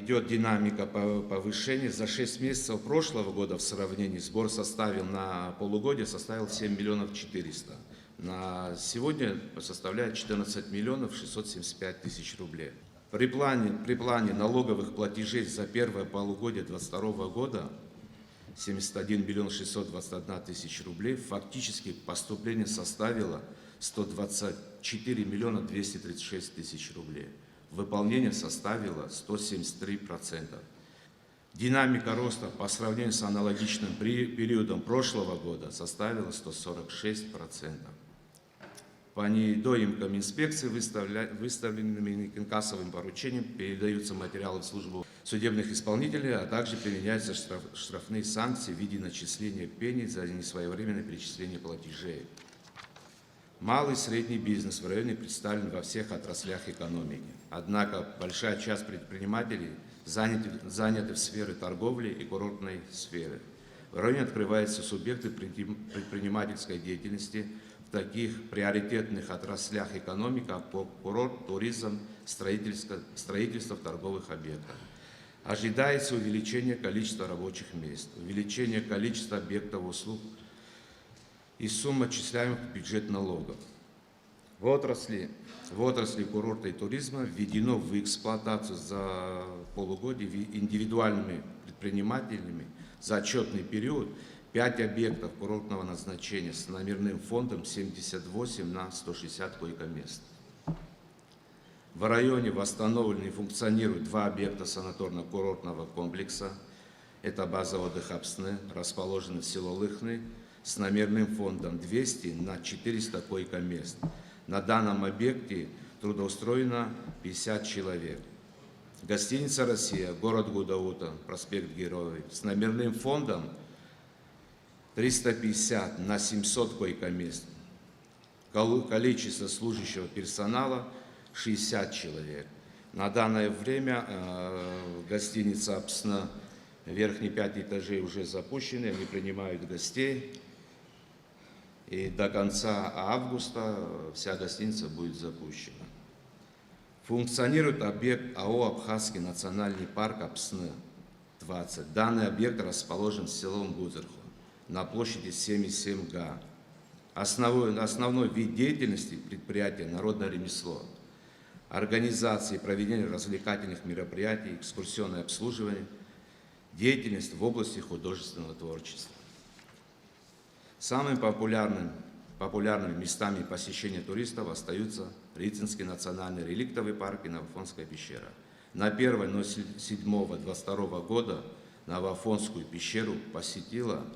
идет динамика повышения. За 6 месяцев прошлого года в сравнении сбор составил на полугодие 7 миллионов 400. На сегодня составляет 14 миллионов 675 тысяч рублей. При плане налоговых платежей за первое полугодие 2022 года 71 миллион 621 тысяч рублей, фактически поступление составило 124 миллиона 236 тысяч рублей. Выполнение составило 173%. Динамика роста по сравнению с аналогичным периодом прошлого года составила 146%. По недоимкам инспекции, выставленными инкассовым поручением, передаются материалы в службу судебных исполнителей, а также применяются штрафные санкции в виде начисления пений за несвоевременное перечисление платежей. Малый и средний бизнес в районе представлен во всех отраслях экономики. Однако большая часть предпринимателей заняты в сфере торговли и курортной сферы. В районе открываются субъекты предпринимательской деятельности в таких приоритетных отраслях экономики, как курорт, туризм, строительство торговых объектов. Ожидается увеличение количества рабочих мест, увеличение количества объектов услуг и сумм отчисляемых в бюджет налогов. В отрасли курорта и туризма введено в эксплуатацию за полугодие индивидуальными предпринимателями за отчетный период 5 объектов курортного назначения с номерным фондом 78 на 160 койко-мест. В районе восстановлены и функционируют 2 объекта санаторно-курортного комплекса. Это база отдыха Апсны, расположенный в село Лыхны, с номерным фондом 200 на 400 койко-мест. На данном объекте трудоустроено 50 человек. Гостиница «Россия», город Гудаута, проспект Героев, с номерным фондом 350 на 700 койко-мест. Количество служащего персонала 60 человек. На данное время гостиница «Апсна», верхние 5 этажей уже запущены, они принимают гостей. И до конца августа вся гостиница будет запущена. Функционирует объект АО «Абхазский национальный парк Апсны-20». Данный объект расположен в селом Гузерху на площади 7,7 га. Основной вид деятельности предприятия – народное ремесло. Организация и проведение развлекательных мероприятий, экскурсионное обслуживание, деятельность в области художественного творчества. Самыми популярными местами посещения туристов остаются Рицинский национальный реликтовый парк и Новоафонская пещера. На 1.07.22 года Новоафонскую пещеру посетило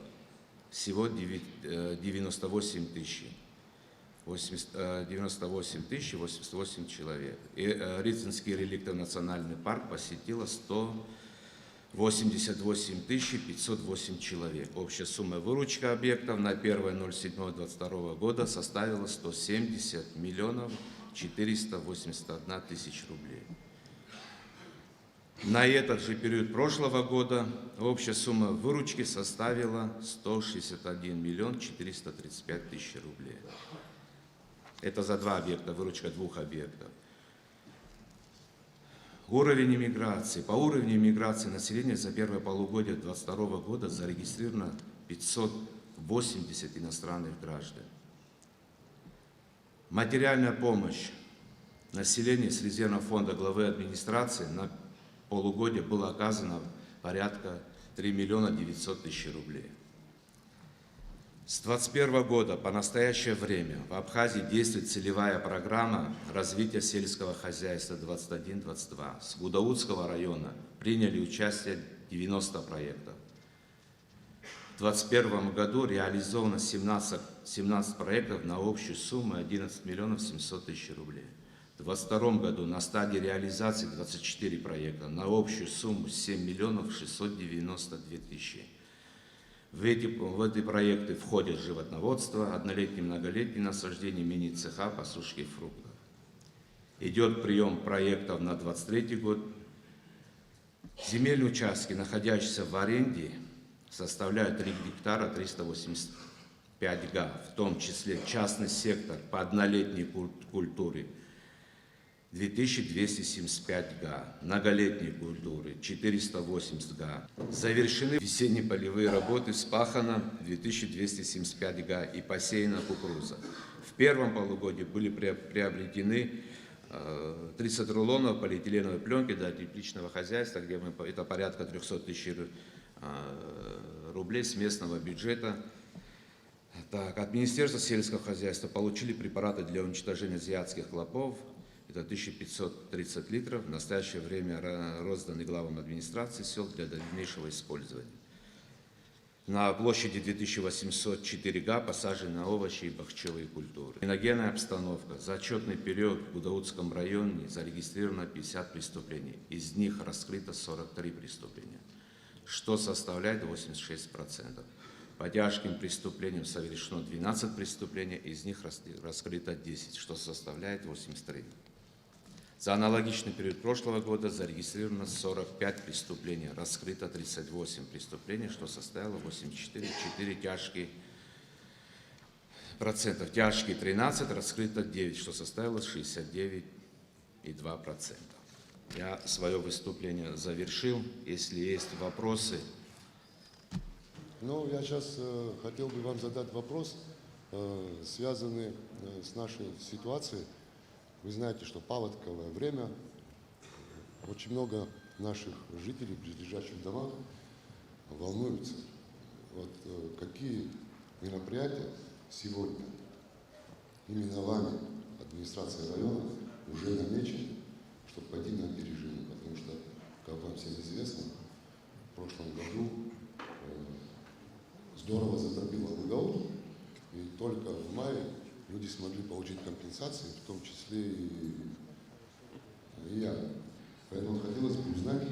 всего 98 тысяч 88 человек. И Рицинский реликтовый национальный парк посетило 188 508 человек. Общая сумма выручки объектов на 1.07.22 года составила 170 миллионов 481 тысяч рублей. На этот же период прошлого года общая сумма выручки составила 161 миллион 435 тысяч рублей. Это за 2 объекта, выручка 2 объектов. Уровень иммиграции. По уровню иммиграции населения за первое полугодие 2022 года зарегистрировано 580 иностранных граждан. Материальная помощь населению с резервного фонда главы администрации на полугодие была оказана порядка 3 миллиона 900 тысяч рублей. С 2021 года по настоящее время в Абхазии действует целевая программа развития сельского хозяйства 21-22. С Гудаутского района приняли участие 90 проектов. В 2021 году реализовано 17 проектов на общую сумму 11 миллионов 700 тысяч рублей. В 2022 году на стадии реализации 24 проекта на общую сумму 7 миллионов 692 тысячи. В эти проекты входят животноводство, однолетние и многолетние насаждения, мини-цеха по сушке фруктов. Идет прием проектов на 2023 год. Земельные участки, находящиеся в аренде, составляют 3 гектара 385 га, в том числе частный сектор по однолетней культуре 2275 га, многолетней культуры 480 га. Завершены весенние полевые работы, спахано 2275 га и посеяна кукуруза. В первом полугодии были приобретены 30 рулонов полиэтиленовой пленки для тепличного хозяйства, где это порядка 300 тысяч рублей с местного бюджета. Так, от Министерства сельского хозяйства получили препараты для уничтожения азиатских клопов. Это 1530 литров. В настоящее время розданы главам администрации сел для дальнейшего использования. На площади 2804 га посажены овощи и бахчевые культуры. Криминогенная обстановка. За отчетный период в Гудаутском районе зарегистрировано 50 преступлений. Из них раскрыто 43 преступления, что составляет 86%. По тяжким преступлениям совершено 12 преступлений, из них раскрыто 10, что составляет 83%. За аналогичный период прошлого года зарегистрировано 45 преступлений, раскрыто 38 преступлений, что составило 84, 4 тяжкие процентов. Тяжкие 13, раскрыто 9, что составило 69,2%. Я свое выступление завершил. Если есть вопросы. Ну, я сейчас хотел бы вам задать вопрос, связанный с нашей ситуацией. Вы знаете, что паводковое время, очень много наших жителей в близлежащих домах волнуются. Вот какие мероприятия сегодня именно вами, администрация района, уже намечены, чтобы пойти на опережение? Потому что, как вам всем известно, в прошлом году здорово затопило Гудаут, и только в мае люди смогли получить компенсации, в том числе и я. Поэтому хотелось бы узнать,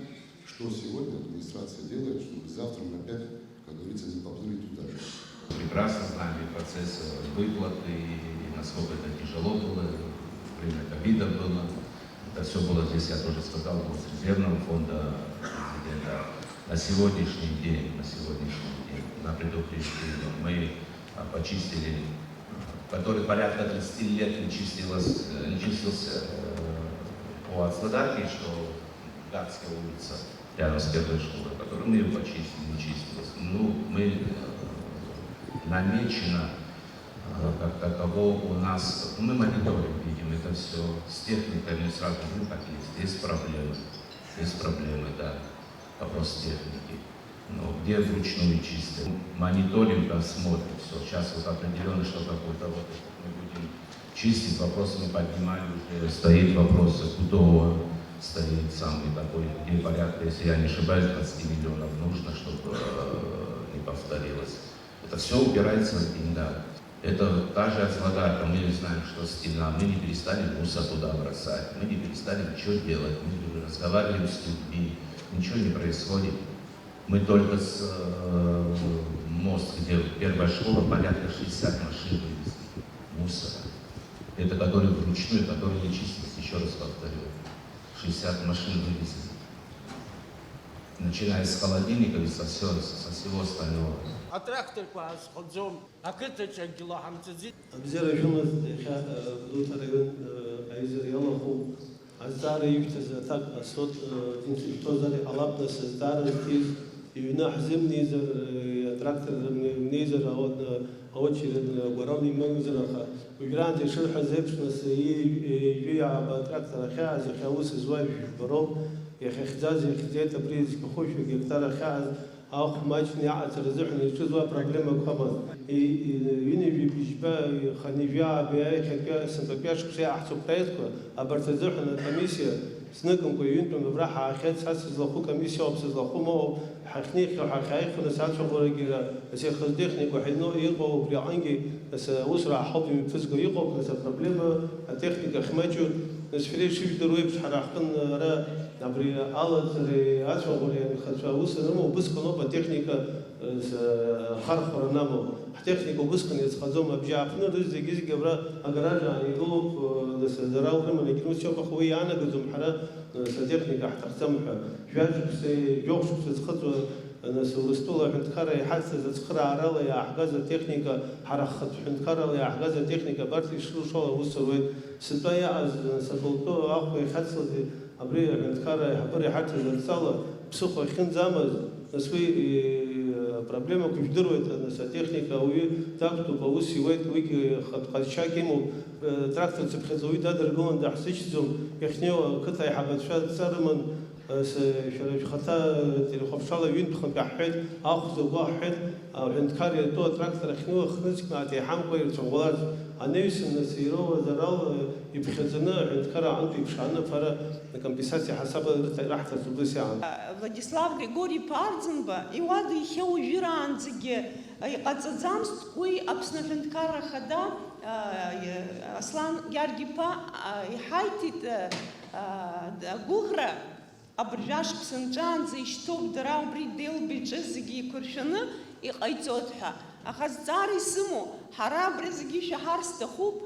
что сегодня администрация делает, чтобы завтра мы опять, как говорится, не поплыли туда же. Прекрасно знаем и процесс выплаты, и насколько это тяжело было, время ковида было. Это все было здесь, я тоже сказал, с резервного фонда президента. На сегодняшний день, на предупреждение мы почистили, который порядка 30 лет не чистился по Ацладарке, что Гатская улица, рядом с первой школой, которую мы ее почистили, не чистилась. Ну, мы намечено, как таково у нас, мы мониторим, видим, это все с техникой, мы сразу говорим, как есть проблемы, да, вопрос техники. Но где вручную чистим? Мониторинг, смотрим, все. Сейчас вот определенно, что какой-то вот мы будем чистить, вопросы мы поднимали, уже стоит вопрос, куда стоит самый такой, где порядка, если я не ошибаюсь, 20 миллионов нужно, чтобы не повторилось. Это все упирается в деньгах. Это та же Ацладарка, мы знаем, что стена, мы не перестали мусор туда бросать, мы не перестали ничего делать, мы разговариваем с людьми, ничего не происходит. Мы только с мост, где первая школа, порядка 60 машин вывезли мусора. Это который вручную, который не чистится, еще раз повторю. 60 машин вывезли. Начиная с холодильника и со всего остального. А трактор класс, ходзом, а это чагила хамцези. Обзера жумас дута район айзер ялаху. Аздара юктаза так асот интозали алабда создара тиз يناح زمني زر تراكتر مني زر أو شيء ورامي منزل آخر وجرانتي شرح زبش نس يبيع بتراكتر خاز خاوس زواج برو يا خزاز يا خزيت بريز كخوش وجبتار خاز أو خماجني عطر زحني شو زوا проблема خمس يني بيجبا خنيفيا بيا كذا سنتبياش شيء أحسن بتاعتكو أبرتزحنا كميسيا سنكم كوينتم ببراحة أخذ ساس زلخو كميسيا وبسزلخو ما حخنيخ وحخايخ ونسال شغل رجلا بس يخدخني وحنو يقو بريعنجي بس أسرع حبي من فزقو يقو بس البروبليم التكنيك خماجو نسفلي شو يدروا يبش حرقن را نبري على زي أشغل يعني خلفا وصل نمو بس كنوا بالتكنيك خرف ورنامو تكنيك وبس كن يتخزم بجا فينا رزق جزء قبل أجراج يعني يقولوا بس زراو لما يكونوا شوف أخوي أنا جزء محرا تكنيك أحتى سمحة شو سي جوش تخطو нас урыстула хунткара иҳацыз ацхыраарала иааҳгаз атехника ҳара хатҳунткарала иааҳгаз атехника барҭ ишрушала ус руеит сытәа иаъаз сабылтәы ахәа ихьацлаз абри аҳәынҭқарра аиҳабыра иҳарҭаз анҵала ԥсыхәа ахьынӡамаз нас уи проблемақәа ижәдыруеит нас атехника ауаҩы дақәтәоуп аус иуеит уигьы хатә ҟазшьак имоуп трактор цыԥхьаӡа уаҩы дадыргылан даҳзычӡом иахьнеиуа ақыҭа аиҳабацәа дҵарыман шәара шәхаҭа телехәаԥшрала ҩынтә хынтә аҳәҳәеит ахәза угәы аҳәҳәеит аҳәынҭқар иатәу атрактор ахьнеиуа хныҵкны ааҭеиҳамкәа ирцәаӷәаларц анаҩсан нас ироуаз арал иԥхьаӡаны аҳәынҭқар аҟынтә иԥшааны ԥара акомпенсациа ҳасаба раҳҭарц убас иаан. Владислав Григорий-иԥа Арӡынба иуада ихьа уажәраанӡагьы иҟаҵаӡамызт уи Аԥсны аҳәынҭқарра Ахада Аслан Гьаргь-иԥа иҳаиҭеит агәыӷра абыржәы ашықәса нҵәаанӡа ишьҭоуп дара убри деилбеиҿы зегьы еиқәыршәаны иҟаиҵоит ҳәа. Аха зҵаара исымоу ҳара абри зегьы ишәаҳар сҭахуп,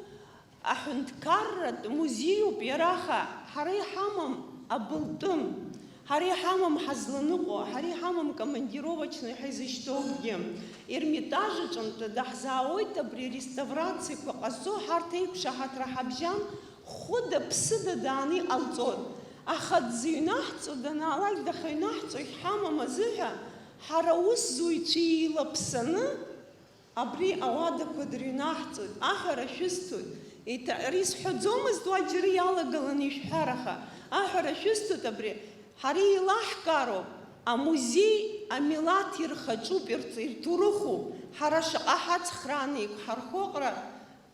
аҳәынҭқарратә музеиуп иараха, ҳара иҳамам абылтәым, ҳара иҳамам ҳазланыҟәо, ҳара иҳамам командировочно ҳизышьҭоугьы. Ермитаж аҿынтә даҳзаауеит абри реставрациақәа ҟазҵо ҳарҭ еиқәшаҳаҭра ҳабжьан хәыда-ԥсыда дааны иҟалҵоит. Аха дзыҩнаҳҵо данаалак дахьыҩнаҳҵо иҳамам азыҳәа ҳара ус зуҩцәа еилаԥсаны абри ауадақәа дырҩнаҳҵоит, аҳәара шәысҭоит. Ари сҳәаӡомызт уа џьара иалагаланы ишәҳәараха. Аҳәара шәысҭоит абри. Ҳара еилаҳкаароуп, амузеи амилаҭ ирхаҿуп, ирҭоурыхуп. Ҳара шаҟа ҳацхрааны еиқәҳархо аҟара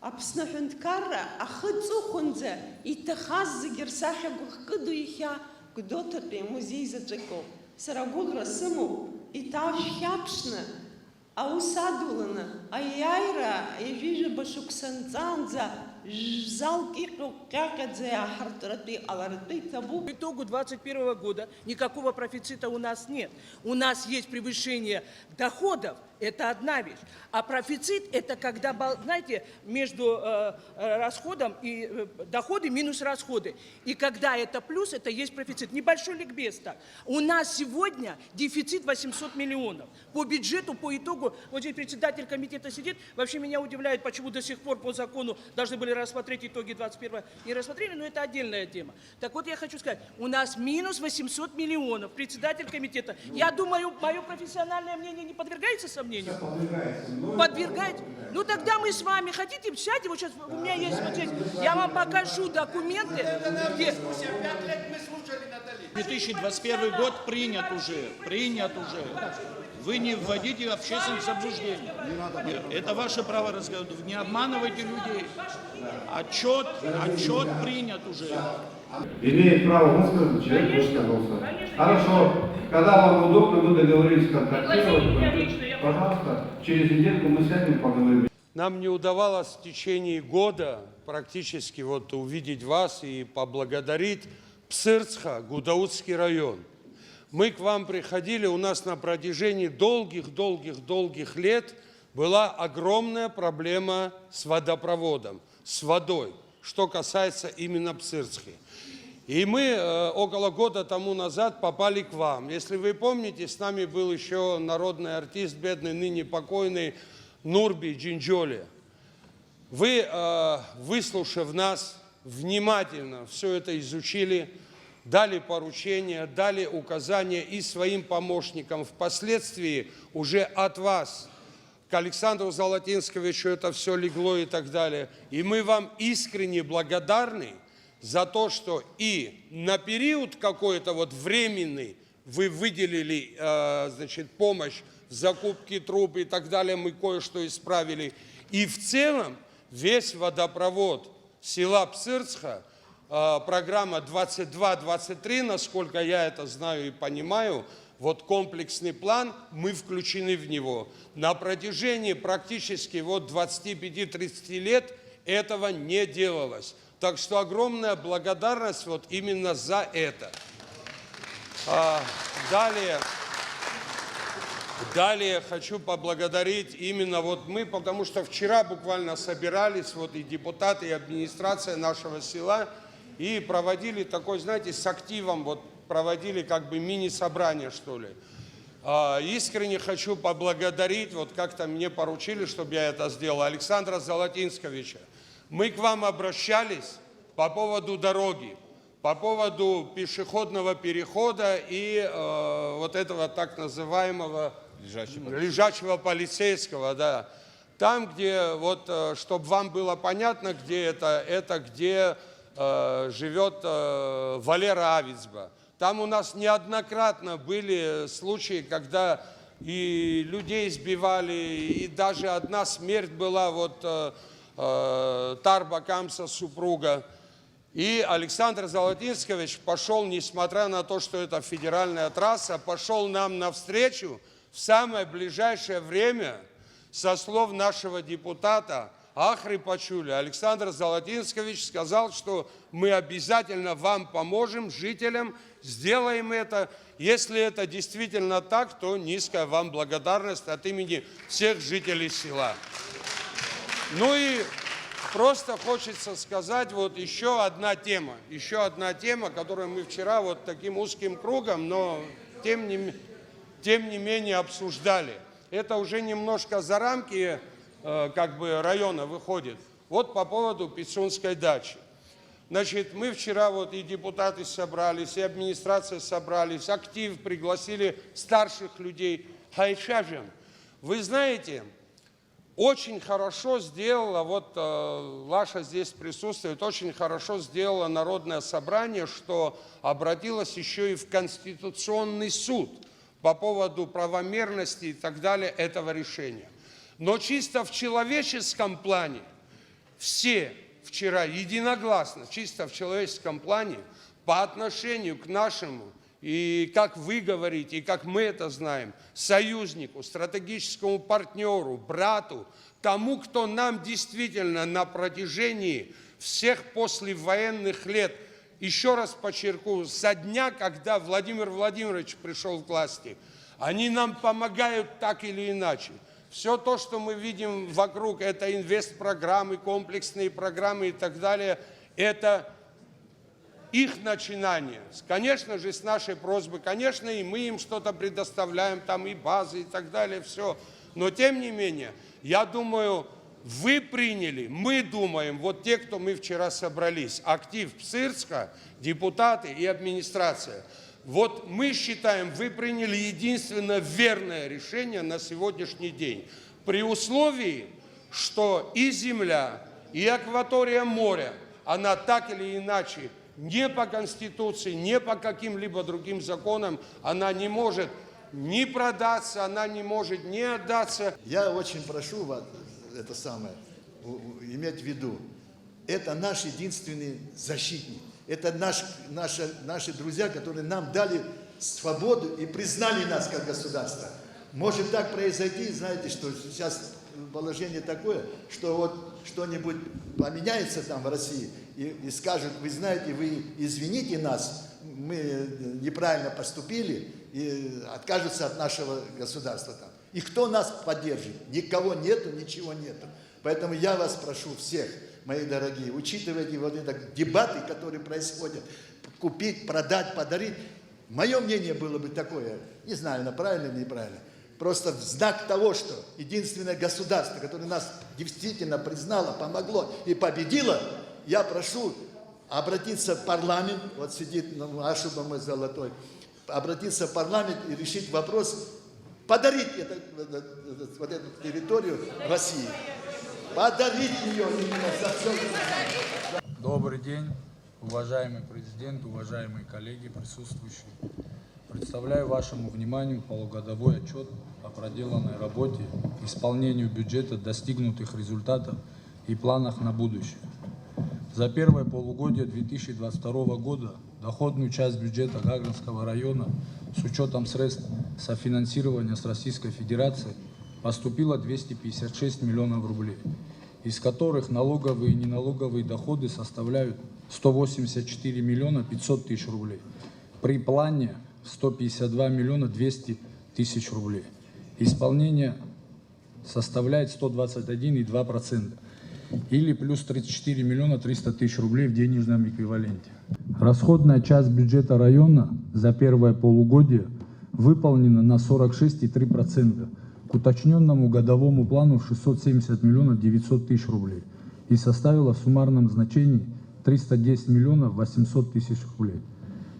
Аԥсны аҳәынҭқарра ахы-ҵыхәанӡа иҭахаз зегьы рсахьа гәыхкыду иахьа Гәдоуҭатәи амузеи заҵәыкоуп. Сара агәыӷра сымоуп, иҭаау шәхьаԥшны, аус адуланы, аиааира ижәижәаба шықәса нҵаанӡа залк иҟьоу ҟьаҟьаӡа иааҳартратәы иҟаларатәы иҭабуп. По итогу 2021 года никакого профицита у нас нет. У нас есть превышение доходов, это одна вещь. А профицит – это когда, знаете, между расходом и доходы минус расходы. И когда это плюс, это есть профицит. Небольшой ликбез так. У нас сегодня дефицит 800 миллионов. По бюджету, по итогу, вот здесь председатель комитета сидит, вообще меня удивляет, почему до сих пор по закону должны были рассмотреть итоги 21-го. Не рассмотрели, но это отдельная тема. Так вот я хочу сказать, у нас минус 800 миллионов. Председатель комитета, я думаю, мое профессиональное мнение не подвергается сомнению? Подвергается. Ну тогда мы с вами, хотите, сядьте, вот сейчас у меня есть вот здесь, я вам покажу документы, где... 2021 год принят уже. Вы не вводите общественных заблуждений. Это ваше право разговаривать. Не обманывайте людей. Отчет принят уже. Имеет право высказаться, человек высказался. Хорошо. Когда вам удобно, вы договорились контактировать, пожалуйста, через недельку мы сядем и поговорим. Нам не удавалось в течение года практически вот увидеть вас и поблагодарить Псырцха, Гудаутский район. Мы к вам приходили, у нас на протяжении долгих лет была огромная проблема с водопроводом, с водой, что касается именно Псырцхи. И мы около года тому назад попали к вам. Если вы помните, с нами был еще народный артист, бедный, ныне покойный Нурби Джинджоли. Вы, выслушав нас, внимательно все это изучили, дали поручения, дали указания и своим помощникам. Впоследствии уже от вас к Александру Золотинсковичу это все легло и так далее. И мы вам искренне благодарны за то, что и на период какой-то вот временный вы выделили, значит, помощь в закупке труб и так далее, мы кое-что исправили. И в целом весь водопровод села Псырцха, программа 22-23, насколько я это знаю и понимаю, вот комплексный план, мы включены в него. На протяжении практически вот 25-30 лет этого не делалось. Так что огромная благодарность вот именно за это. Далее хочу поблагодарить именно вот мы, потому что вчера буквально собирались вот и депутаты, и администрация нашего села, и проводили такой, знаете, с активом, вот проводили как бы мини-собрание, что ли. Искренне хочу поблагодарить, вот как-то мне поручили, чтобы я это сделал, Александра Золотинсковича. Мы к вам обращались по поводу дороги, по поводу пешеходного перехода и вот этого так называемого лежачего полицейского, да. Там, где, вот, чтобы вам было понятно, где это где живет Валера Авицба. Там у нас неоднократно были случаи, когда и людей избивали, и даже одна смерть была, вот Тарба Камса, супруга. И Александр Золотинскович пошел, несмотря на то, что это федеральная трасса, пошел нам навстречу в самое ближайшее время, со слов нашего депутата Ахры Пачули. Александр Золотинскович сказал, что мы обязательно вам поможем, жителям, сделаем это. Если это действительно так, то низкая вам благодарность от имени всех жителей села. Ну и просто хочется сказать, вот еще одна тема, которую мы вчера вот таким узким кругом, но тем не менее обсуждали. Это уже немножко за рамки как бы района выходит. Вот по поводу Пицунской дачи. Значит, мы вчера вот и депутаты собрались, и администрация собрались, актив пригласили старших людей. Хайшажем, вы знаете, очень хорошо сделала, вот Лаша здесь присутствует, очень хорошо сделала Народное собрание, что обратилось еще и в Конституционный суд по поводу правомерности и так далее этого решения. Но чисто в человеческом плане все вчера единогласно, чисто в человеческом плане, по отношению к нашему, и как вы говорите, и как мы это знаем, союзнику, стратегическому партнеру, брату, тому, кто нам действительно на протяжении всех послевоенных лет, еще раз подчеркну, со дня, когда Владимир Владимирович пришел к власти, они нам помогают так или иначе. Все то, что мы видим вокруг, это инвестпрограммы, комплексные программы и так далее, это их начинание. Конечно же, с нашей просьбой, конечно, и мы им что-то предоставляем, там и базы и так далее, все. Но, тем не менее, я думаю, вы приняли, мы думаем, вот те, кто мы вчера собрались, актив Псырска, депутаты и администрация, вот мы считаем, вы приняли единственно верное решение на сегодняшний день. При условии, что и земля, и акватория моря, она так или иначе, не по Конституции, не по каким-либо другим законам, она не может ни продаться, она не может ни отдаться. Я очень прошу вас, это самое, иметь в виду, это наш единственный защитник. Это наши друзья, которые нам дали свободу и признали нас как государство. Может так произойти, знаете, что сейчас положение такое, что вот что-нибудь поменяется там в России и скажут, вы знаете, вы извините нас, мы неправильно поступили и откажутся от нашего государства там. И кто нас поддержит? Никого нету, ничего нету. Поэтому я вас прошу всех, мои дорогие, учитывайте вот эти дебаты, которые происходят, купить, продать, подарить. Мое мнение было бы такое, не знаю, правильно или неправильно, просто в знак того, что единственное государство, которое нас действительно признало, помогло и победило, я прошу обратиться в парламент, вот сидит Ашуба мой золотой, обратиться в парламент и решить вопрос, подарить вот эту территорию России. Подарить ее именно за все. Добрый день, уважаемый президент, уважаемые коллеги, присутствующие. Представляю вашему вниманию полугодовой отчет о проделанной работе, исполнению бюджета, достигнутых результатов и планах на будущее. За первое полугодие 2022 года доходную часть бюджета Гагринского района с учетом средств софинансирования с Российской Федерацией поступило 256 миллионов рублей, из которых налоговые и неналоговые доходы составляют 184 миллиона 500 тысяч рублей. При плане 152 миллиона 200 тысяч рублей. Исполнение составляет 121,2%, или плюс 34 миллиона 300 тысяч рублей в денежном эквиваленте. Расходная часть бюджета района за первое полугодие выполнено на 46,3%, к уточненному годовому плану в 670 миллионов 900 тысяч рублей и составила в суммарном значении 310 миллионов 800 тысяч рублей.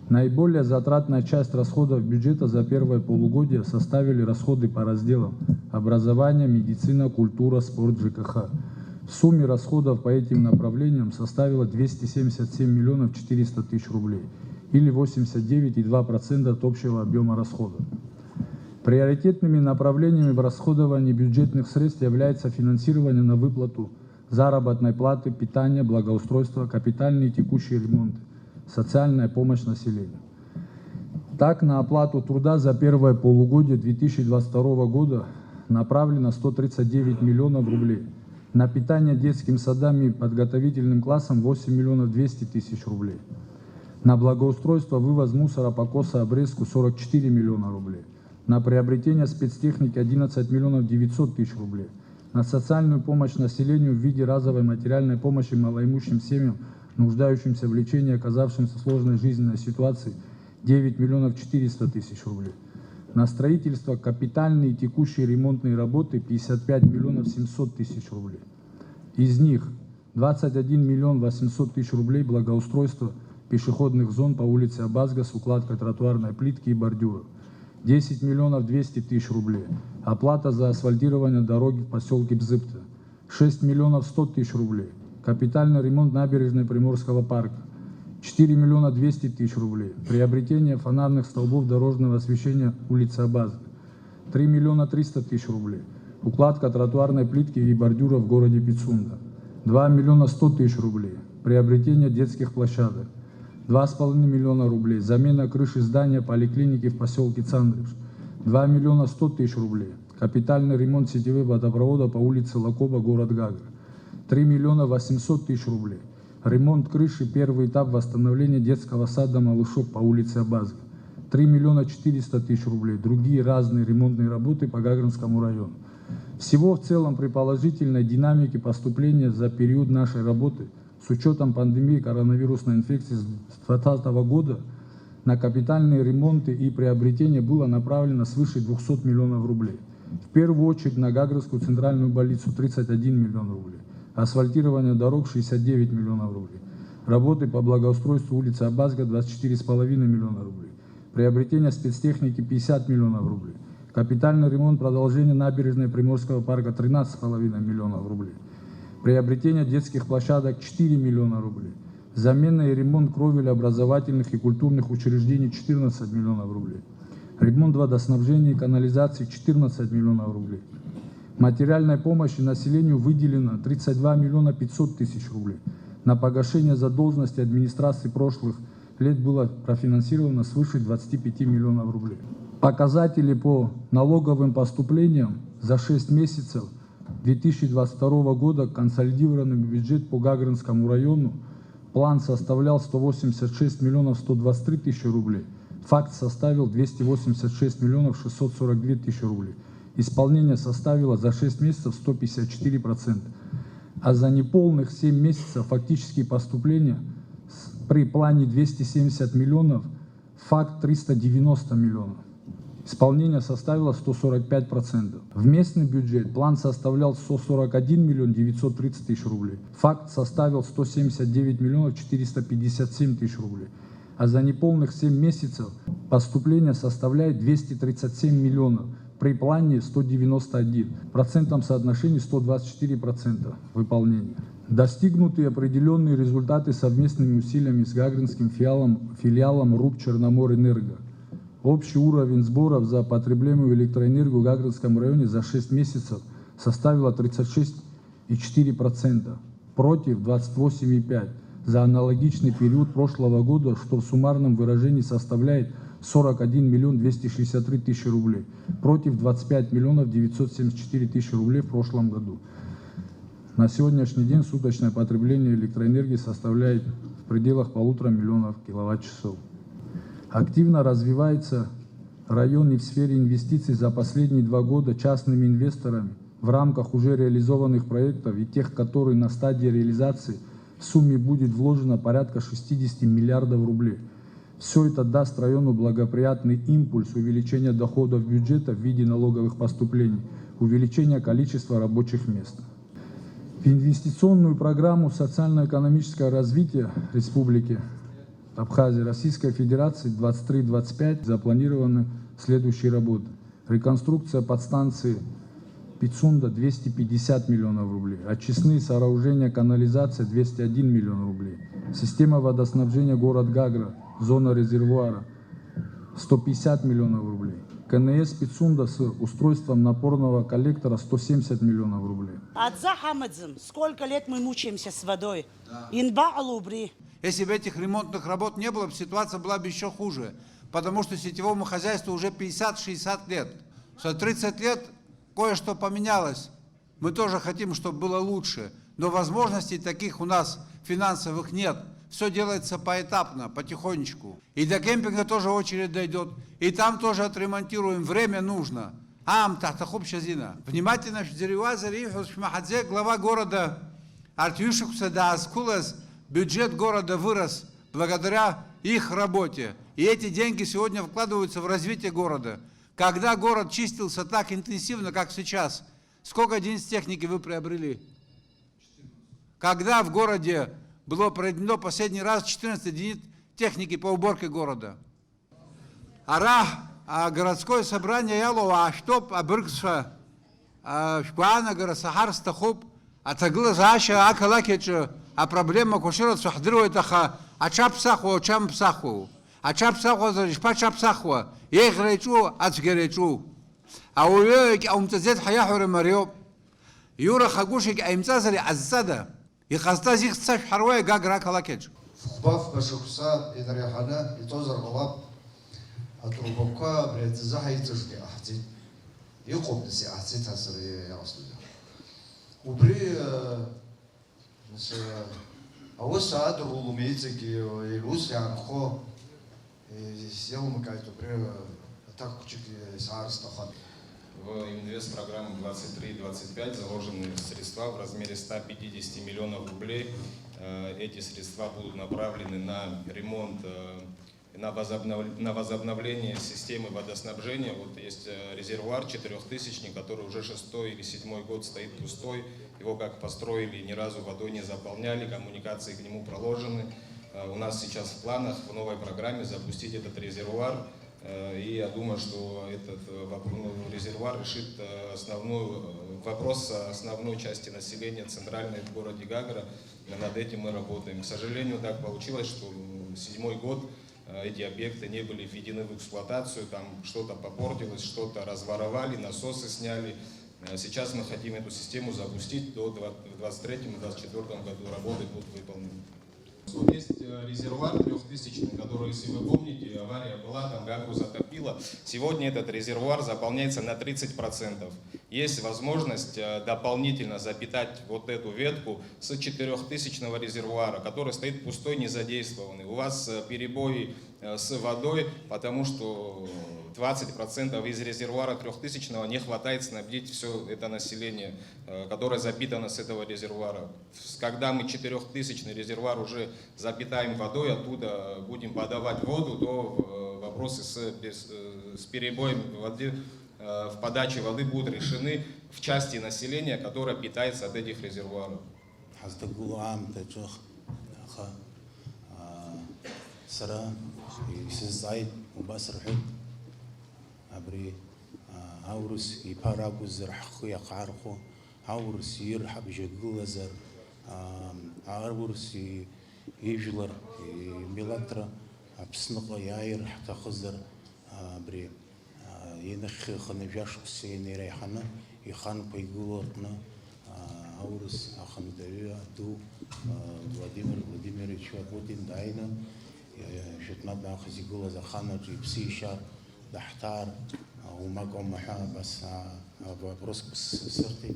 Наиболее затратная часть расходов бюджета за первое полугодие составили расходы по разделам образование, медицина, культура, спорт, ЖКХ. В сумме расходов по этим направлениям составила 277 миллионов 400 тысяч рублей или 89,2% от общего объема расходов. Приоритетными направлениями в расходовании бюджетных средств является финансирование на выплату заработной платы, питание, благоустройство, капитальные и текущие ремонты, социальная помощь населению. Так, на оплату труда за первое полугодие 2022 года направлено 139 миллионов рублей, на питание детским садам и подготовительным классам 8 миллионов 200 тысяч рублей, на благоустройство, вывоз мусора, покоса, обрезку 44 миллиона рублей, на приобретение спецтехники 11 миллионов 900 тысяч рублей, на социальную помощь населению в виде разовой материальной помощи малоимущим семьям, нуждающимся в лечении, оказавшимся в сложной жизненной ситуации 9 миллионов 400 тысяч рублей, на строительство, капитальные и текущие ремонтные работы 55 миллионов 700 тысяч рублей. Из них 21 миллион 800 тысяч рублей благоустройство пешеходных зон по улице Абазга с укладкой тротуарной плитки и бордюров, 10 миллионов 200 тысяч рублей, оплата за асфальтирование дороги в поселке Бзыпта, 6 миллионов 100 тысяч рублей, капитальный ремонт набережной Приморского парка, 4 миллиона 200 тысяч рублей, приобретение фонарных столбов дорожного освещения улицы Абазга, 3 миллиона 300 тысяч рублей, укладка тротуарной плитки и бордюра в городе Пицунда, 2 миллиона 100 тысяч рублей, приобретение детских площадок, 2,5 миллиона рублей, замена крыши здания поликлиники в поселке Цандриш, 2 миллиона 100 тысяч рублей, капитальный ремонт сетевых водопровода по улице Лакоба, город Гагра, 3 миллиона 800 тысяч рублей, ремонт крыши, первый этап восстановления детского сада «Малышок» по улице Абазга, 3 миллиона 400 тысяч рублей, другие разные ремонтные работы по Гагринскому району. Всего в целом при положительной динамике поступления за период нашей работы с учетом пандемии коронавирусной инфекции с 2020 года на капитальные ремонты и приобретения было направлено свыше 200 миллионов рублей. В первую очередь на Гагринскую центральную больницу 31 миллион рублей, асфальтирование дорог 69 миллионов рублей, работы по благоустройству улицы Абазга 24,5 миллиона рублей, приобретение спецтехники 50 миллионов рублей, капитальный ремонт продолжения набережной Приморского парка 13,5 миллионов рублей, приобретение детских площадок 4 миллиона рублей, замена и ремонт кровель образовательных и культурных учреждений 14 миллионов рублей, ремонт водоснабжения и канализации 14 миллионов рублей. Материальной помощи населению выделено 32 миллиона 500 тысяч рублей. На погашение задолженности администрации прошлых лет было профинансировано свыше 25 миллионов рублей. Показатели по налоговым поступлениям за 6 месяцев 2022 года консолидированный бюджет по Гагринскому району план составлял 186 миллионов 123 тысячи рублей. Факт составил 286 миллионов 642 тысячи рублей. Исполнение составило за 6 месяцев 154%. А за неполных 7 месяцев фактические поступления при плане 270 миллионов, факт 390 миллионов. Исполнение составило 145%. В местный бюджет план составлял 141 миллион 930 тысяч рублей. Факт составил 179 миллионов 457 тысяч рублей. А за неполных 7 месяцев поступление составляет 237 миллионов. При плане 191. В процентном соотношении 124% выполнения. Достигнуты определенные результаты совместными усилиями с Гагринским филиалом РУП «Черноморэнерго». Общий уровень сборов за потребляемую электроэнергию в Гагринском районе за 6 месяцев составила 36,4%, против 28,5% за аналогичный период прошлого года, что в суммарном выражении составляет 41 миллион 263 тысячи рублей, против 25 миллионов 974 тысячи рублей в прошлом году. На сегодняшний день суточное потребление электроэнергии составляет в пределах 1,5 миллиона киловатт-часов. Активно развивается район и в сфере инвестиций за последние 2 года частными инвесторами в рамках уже реализованных проектов и тех, которые на стадии реализации в сумме будет вложено порядка 60 миллиардов рублей. Все это даст району благоприятный импульс увеличения доходов бюджета в виде налоговых поступлений, увеличения количества рабочих мест. В инвестиционную программу социально-экономического развития Республики Абхазия Российской Федерации 23-25 запланированы следующие работы. Реконструкция подстанции Пицунда 250 миллионов рублей, очистные сооружения, канализация 201 миллион рублей, система водоснабжения город Гагра, зона резервуара 150 миллионов рублей, КНС Пицунда с устройством напорного коллектора 170 миллионов рублей. Сколько лет мы мучаемся с водой? Инба-алубри. Если бы этих ремонтных работ не было, ситуация была бы еще хуже, потому что сетевому хозяйству уже 50-60 лет. За 30 лет кое-что поменялось. Мы тоже хотим, чтобы было лучше, но возможностей таких у нас финансовых нет. Все делается поэтапно, потихонечку. И до кемпинга тоже очередь дойдет, и там тоже отремонтируем, время нужно. Внимательно, глава города Артюшек Садаскулас, бюджет города вырос благодаря их работе. И эти деньги сегодня вкладываются в развитие города. Когда город чистился так интенсивно, как сейчас, сколько единиц техники вы приобрели? Когда в городе было проведено последний раз 14 единиц техники по уборке города? Городское собрание ялова, чтоб обрыкша, шпана горосахар стахоп, атагла заша акалакеча, а проблема кушера сахдирует аха, ачапсаху, ачампсаху. Ачапсаху заришпа чапсаху, ехречу, ацгеречу. А уёк аумтазет хаяхур марио. Юра хагушик аимтазали аззада. И хаста зих цаш харвай гагра калакеч. Баф башукса идаряхана итозар балаб атрубока бред захайцушки ахти. Юқобдси ахти тасри яслуда. Убри мис ауса адрулу мейцеги илус янхо В инвест-программу 23-25 заложены средства в размере 150 миллионов рублей. Эти средства будут направлены на ремонт, на возобновление системы водоснабжения. Вот есть резервуар 4000, который уже 6-й или 7-й год стоит пустой. Его как построили, ни разу водой не заполняли, коммуникации к нему проложены. У нас сейчас в планах в новой программе запустить этот резервуар. И я думаю, что этот резервуар решит вопрос основной части населения центральной в городе Гагра. Над этим мы работаем. К сожалению, так получилось, что 7-й год эти объекты не были введены в эксплуатацию. Там что-то попортилось, что-то разворовали, насосы сняли. Сейчас мы хотим эту систему запустить до 2023-2024 году. Работы будут выполнены. Вот есть резервуар 3000, который, если вы помните, авария была, там Гагру затопило. Сегодня этот резервуар заполняется на 30%. Есть возможность дополнительно запитать вот эту ветку с 4000 резервуара, который стоит пустой, не задействованный. У вас перебои с водой, потому что 20% из резервуара 3000 не хватает снабдить все это население, которое запитано с этого резервуара. Когда мы 4000 резервуар уже запитаем водой, оттуда будем подавать воду, то вопросы с перебоем воды, в подаче воды будут решены в части населения, которое питается от этих резервуаров. أبري أورس يبارك الزرح يقارخو أورس يرحب جقول زر أورس يجلر ميلاترا بسنقة ياير حتى خزر أبري ينخ خنجاش سيني ريحنا يخان بيقولنا أورس أخن دليل دو Владимир Путин дайна شتنا بأخذ يقول إذا خانة جيبسي شار دحتار ومقام محا بس بروسك سرتي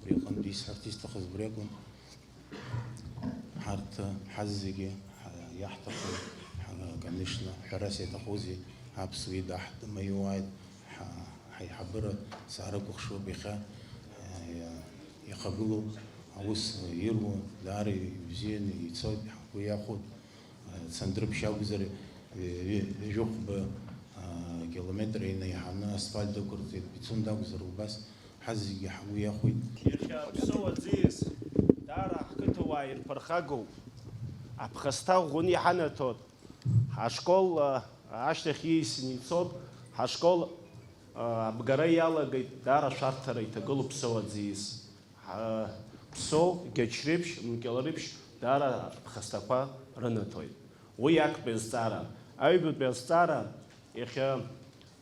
بريقن دي سرتي استخذ بريقن حرت حزقي يحتقل قنشنا حراسي تخوزي هابسوي دحت ما يوايد حيحبر سعرك وخشو بخا يقبلوا عوس يرو داري زين يتصوب وياخد سندرب شاوزري جوخ كيلومتر هنا يحنا أسفلت كرت بيتسون داك زروباس حزق يحوي ياخوي بسوى زيس دارا حكيتو واير برخاقو أبخستاو غني حنتوت هاشكول أشتخيس نيتسوت هاشكول بقري يالا قيت دارا شارتر يتقلو بسوى زيس بسو جيشربش مكيلربش دارا بخستاقوا رنتوي وياك بزدارا أيبت بزدارا إخي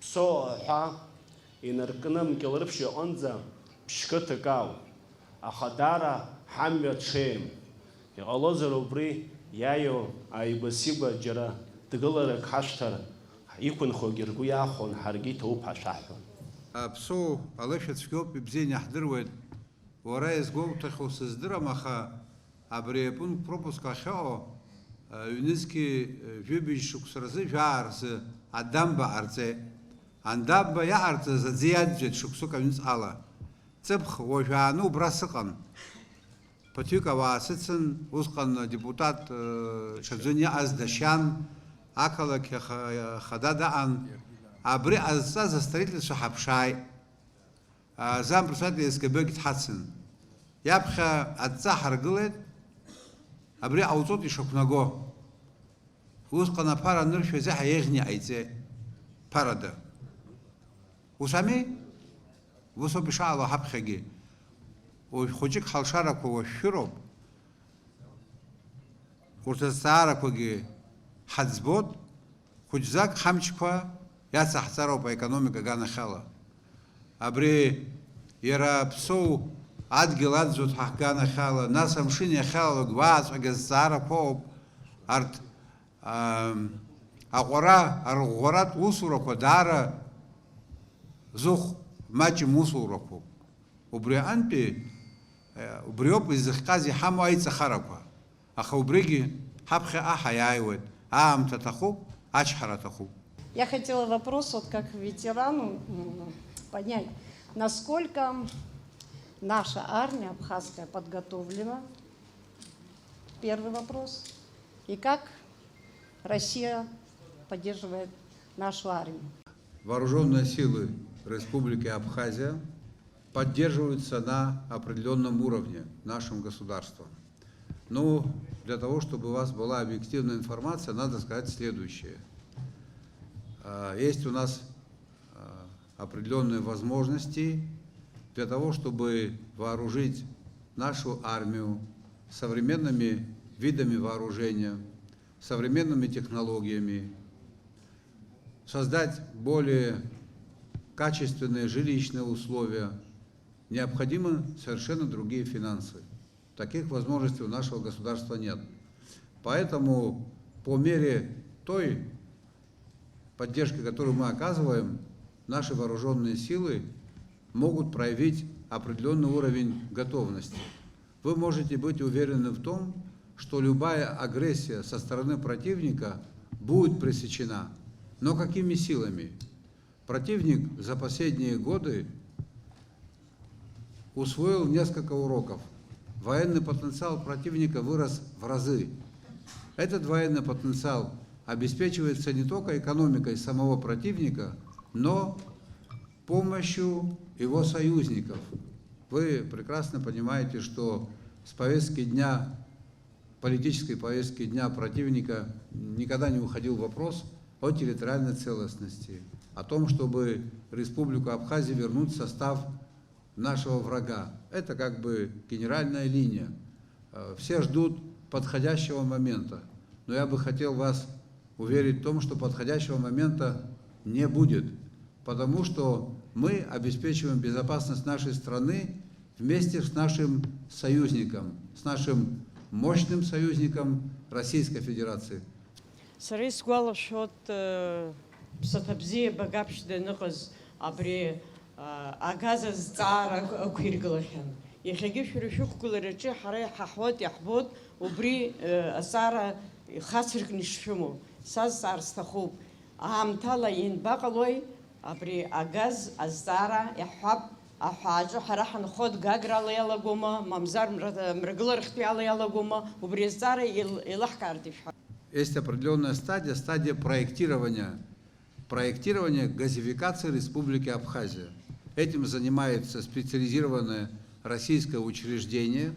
بسو حا إنركنا مكيلربش أنزا بشكتكاو أخدارا حميت شيم يغلوزر بري يايو أيبسيبا جرا تقلرك حشتر يكون خوغيرغو ياخون حرقي توب حشاحون بسو алешет скоп бзень ахдырвет ораез гол тахо сыздыра маха абрепун пропуска хао юнески жубиш шуксразы жарсы адамба арце андабба я арце задзияджет шуксука юнс ала цепх вожану брасыкан Патюка васыцын узкан депутат шадзуня аздашан акала хададaan абри азса за строительство хапшай зам председатель СКБ гитхатсен япха отца харгылет абри аутот ишокнаго узкана пара ныршве за хаегни айце парада усами вусобишала хапхеги وخوجك خالشارك وشرب ورتسارك وجي حزبود خوجزاك حمشكوا يا سحسارو بإقономика جانا خلا أبري يرا بسو عدجلات زود حقنا خلا ناس مشين خلا جواز وجزارة كوب أرد أغورات وصورك ودارا زخ ماجي موصورك وبري أنبي وبريوب إزخازي حمو أي تخرجوا أخو بريجي حبخ أحيايود تتخو أشحر تخو. Я хотела вопрос, вот как ветерану, понять, насколько наша армия абхазская подготовлена, первый вопрос, и как Россия поддерживает нашу армию. Вооруженные силы Республики Абхазия поддерживаются на определенном уровне нашим государством. Но для того, чтобы у вас была объективная информация, надо сказать следующее. Есть у нас определенные возможности для того, чтобы вооружить нашу армию современными видами вооружения, современными технологиями, создать более качественные жилищные условия. Необходимы совершенно другие финансы. Таких возможностей у нашего государства нет. Поэтому по мере той поддержки, которую мы оказываем, наши вооруженные силы могут проявить определенный уровень готовности. Вы можете быть уверены в том, что любая агрессия со стороны противника будет пресечена. Но какими силами? Противник за последние годы усвоил несколько уроков. Военный потенциал противника вырос в разы. Этот военный потенциал обеспечивается не только экономикой самого противника, но помощью его союзников. Вы прекрасно понимаете, что с повестки дня, политической повестки дня противника никогда не уходил вопрос о территориальной целостности, о том, чтобы Республику Абхазия вернуть в состав нашего врага. Это как бы генеральная линия. Все ждут подходящего момента. Но я бы хотел вас уверить в том, что подходящего момента не будет. Потому что мы обеспечиваем безопасность нашей страны вместе с нашим союзником, с нашим мощным союзником Российской Федерации. Сара сгәалашәоит ԥсаҭа бзиа багаԥшьда ныҟаз абри агаз азҵаара ықәиргылахьан. Иахьагьы шәара шәықәгылараҿы ҳара иҳаҳуеит, иаҳбоит убри азҵаара ихацыркны ишшәымоу. Сазҵаар сҭахуп. Аамҭала ианбаҟалои абри агаз азҵаара иаҳҳәап аҳәааҿы ҳара ҳанхо дгаграла иалагома, мамзар мрагыларахьтә ала иалагома, убри азҵаара еилаҳкаарц ишәҳәа. есть определенная стадия, стадия проектирования газификации Республики Абхазия. Этим занимается специализированное российское учреждение.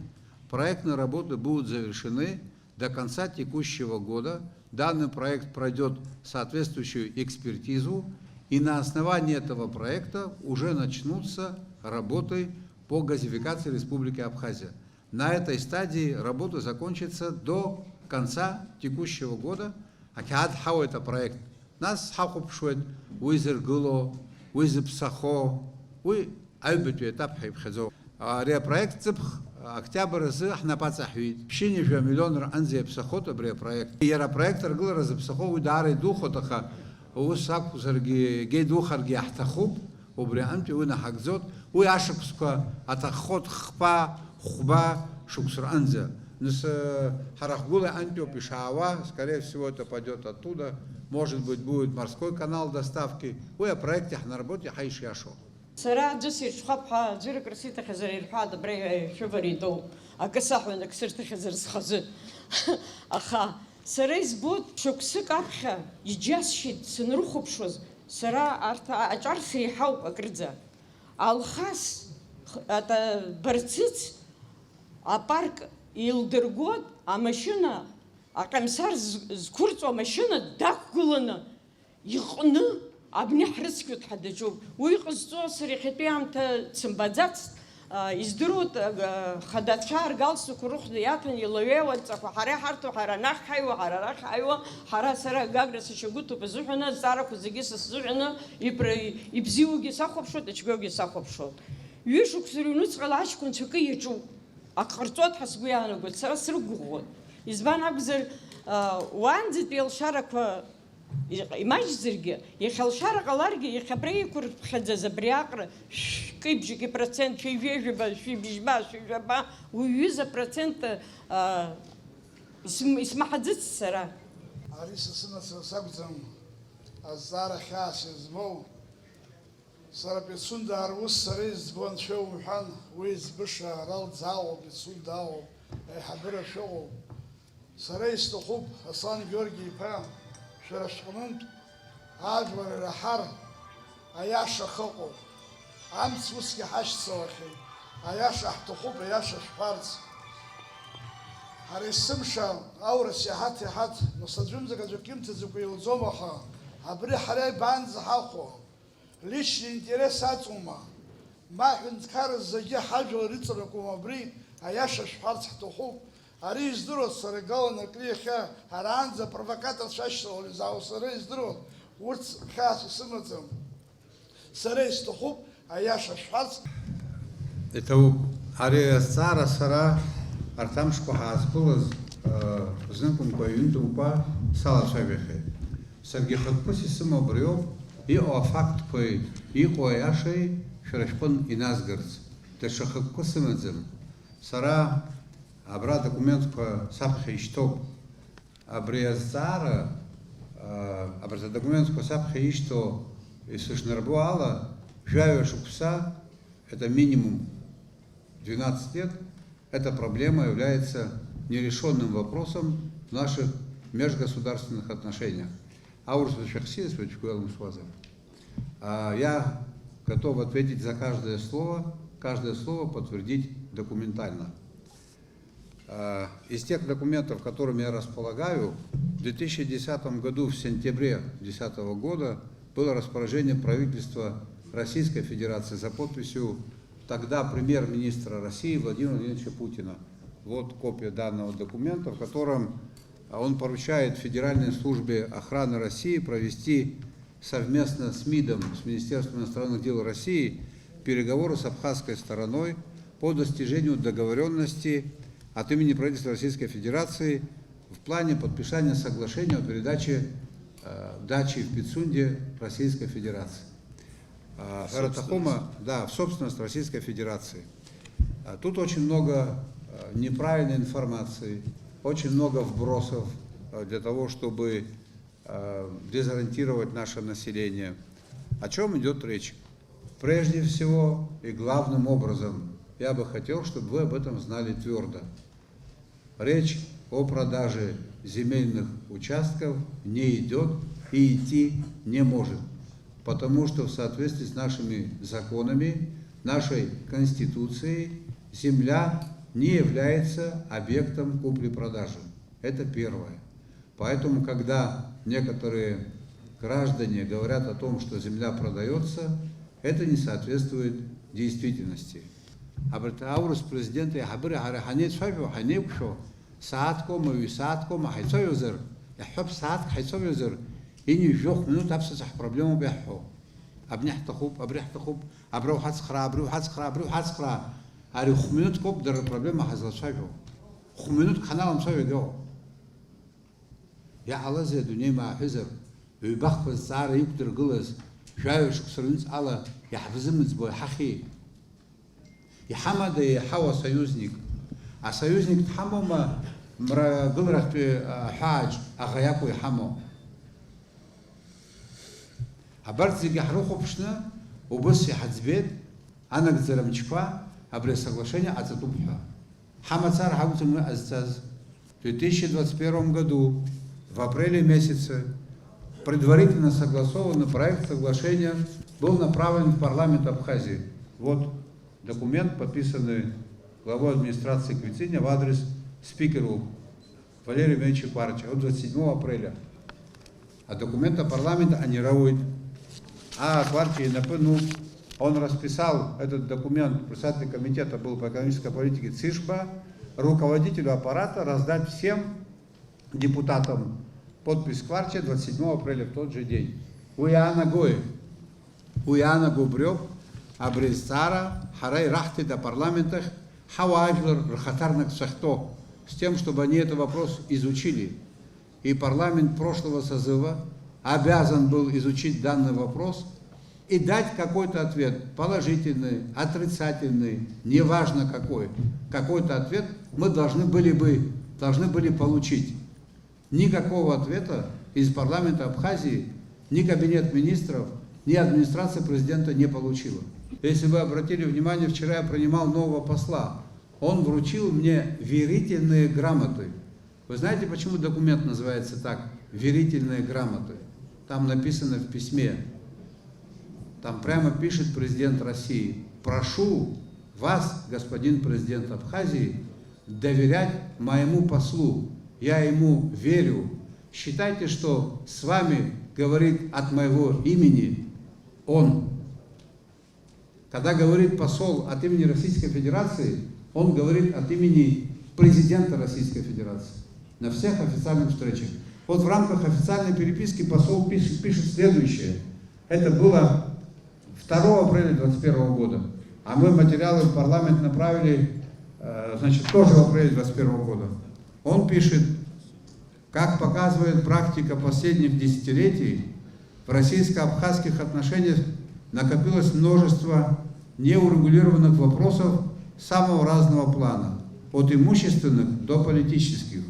Проектные работы будут завершены до конца текущего года. Данный проект пройдет соответствующую экспертизу, и на основании этого проекта уже начнутся работы по газификации Республики Абхазия. На этой стадии работа закончится до конца текущего года. Акиад хау это проект. Нас хахупшует, уизергуло, уизепсахо, уи айбету этап хайбхазо. Проект цепх октябрь з хнапацахвит. Пшини 2 миллиона анзе псахота бре проект. Яра проект ргл раз псахо удари духотаха. Усак зерги гей духарги ахтахуб. Убре амти уна хакзот. Уи ашакска атахот хпа хуба шуксур анзе. Нас харахгулы антио пишава, скорее всего это пойдет оттуда. Может быть будет морской канал доставки. Уи о проекте на работе хайши ашо. سرا جسير شخبها زيرك رسيت خزر الحاد بري شوفريدو أكسح وإنك سرت خزر سخزر أخا سرا يزبط شوكسك أبخا يجاس شد سنروخ بشوز سرا أرتا أجار سريحاو أكرزا الخاص أتا برتيت أبارك يلدرغود أمشينا أكمسار زكورت ومشينا داك قلنا يخنا أبني حرسك وتحدجوا ويقصدوا صريحتي عم تسمبادات يزدروت خدات شهر قالسو كروح دياتن يلوي والتقو حرا حرتو حرا نخ حيوة حرا رخ حيوة حرا سرا قاقرس شقوتو بزوحنا زاركو زيجيس الزوحنا يبزيوجي ساخب شوت اشقوجي ساخب شوت يشوك سرينوس غلاش كنت شكي يجو أقرطوت حسبويا أنا قلت سرا سرقوه يزبان أبزر وانزت بيل شارك إيماج زرقة يخل شارق الأرجع يخبري كور خد زبرياقر كي بيجي كي برسنت شيء فيجبا شيء بيجبا شيء جبا ويوزا برسنت اسمه حدث السرا. عريس السنة سبتم الزارة خاص زمو صار بيسون دار وسريز بون شو محن ويز بشا رال زاو بيسون داو حبر شو سريز تخوب حسان جورجي بام شرشقنون عاجور الحر عياش خلقو عمس وسكي حش سوخي عياش احتخوب عياش شفارس هرسمشا اورس يحت يحت نصدرم زكا جوكيمت زكو يلزومها عبري حري بانز حقو ليش انتريساتوما ما هنذكر زكي حاجه ريتركو عبري عياش شفارس احتخوب Арис дурот сарегал на клиха харан за провокатор шашал за усарис дурот урц хас сымацам сарис тухуб аяша шфац это арис сара сара артамшко хаспулаз знаком коюнту упа сала шавехе Сергей Хатпуси самобрёв и о факт по и кояшей шрашпон и назгарц те шахакко сымацам сара Абра документ по сапхе иштоп абриазара абра документ по сапхе ишто и сушнарбуала жаю шукса это минимум 12 лет. Эта проблема является нерешенным вопросом в наших межгосударственных отношениях. Я готов ответить за каждое слово подтвердить документально. Из тех документов, которыми я располагаю, в 2010 году, в сентябре 2010 года, было распоряжение правительства Российской Федерации за подписью тогда премьер-министра России Владимира Владимировича Путина. Вот копия данного документа, в котором он поручает Федеральной службе охраны России провести совместно с МИДом, с Министерством иностранных дел России, переговоры с абхазской стороной по достижению договоренности от имени правительства Российской Федерации в плане подписания соглашения о передаче дачи в Пицунде Российской Федерации. Да, в собственность Российской Федерации. Тут очень много неправильной информации, очень много вбросов для того, чтобы дезориентировать наше население. О чем идет речь? Прежде всего и главным образом я бы хотел, чтобы вы об этом знали твердо. Речь о продаже земельных участков не идет и идти не может. Потому что в соответствии с нашими законами, нашей Конституцией, земля не является объектом купли-продажи. Это первое. Поэтому, когда некоторые граждане говорят о том, что земля продается, это не соответствует действительности. Аурус президента я хабри хараханет шайбу ханепшо саатком и саатком хайцойзер я хоб саатк хайцойзер ини жох минут абсах проблему бяхо абняхтахуб абряхтахуб абрухацхра абрухацхра абрухацхра ари минут коп дер проблема хазла шайбу минут каналам шайбу я алазе дуния ма хизер ويبخ السعر يقدر جلس شايف شخصرنس على يحفزمز بو حخي يحمد يحوى союзник а союзник тхамо ма мра гылрах حاج اغياكو يحمو абарт зиги хруху пшна убыс яхзбет ана гзерамчва абре соглашение ацатубха хамацар хабутун азаз в 2021 году в апреле месяце предварительно согласованный проект соглашения был направлен в парламент Абхазии. Вот документ, подписанный главой администрации Квициня в адрес спикеру Валерию Ильичу Парча от 27 апреля. А документа парламента они равуют. А Кварчи напомнил, он расписал этот документ, председатель комитета был по экономической политике ЦИШБА, руководителю аппарата раздать всем депутатам. Подпись Кварча 27 апреля в тот же день. Уяна Губрёв, Абрестара, Харай Рахти до парламентах, Хаваажлер, Рахатарнак Сахто, с тем, чтобы они этот вопрос изучили. И парламент прошлого созыва обязан был изучить данный вопрос и дать какой-то ответ, положительный, отрицательный, неважно какой, какой-то ответ мы должны были получить. Никакого ответа из парламента Абхазии ни кабинет министров, ни администрация президента не получила. Если вы обратили внимание, вчера я принимал нового посла. Он вручил мне верительные грамоты. Вы знаете, почему документ называется так? Верительные грамоты. Там написано в письме. Там прямо пишет президент России: прошу вас, господин президент Абхазии, доверять моему послу. Я ему верю. Считайте, что с вами говорит от моего имени он. Когда говорит посол от имени Российской Федерации, он говорит от имени президента Российской Федерации на всех официальных встречах. Вот в рамках официальной переписки посол пишет следующее. Это было 2 апреля 2021 года. А мы материалы в парламент направили, тоже в апреле 2021 года. Он пишет: как показывает практика последних десятилетий, в российско-абхазских отношениях накопилось множество неурегулированных вопросов самого разного плана, от имущественных до политических,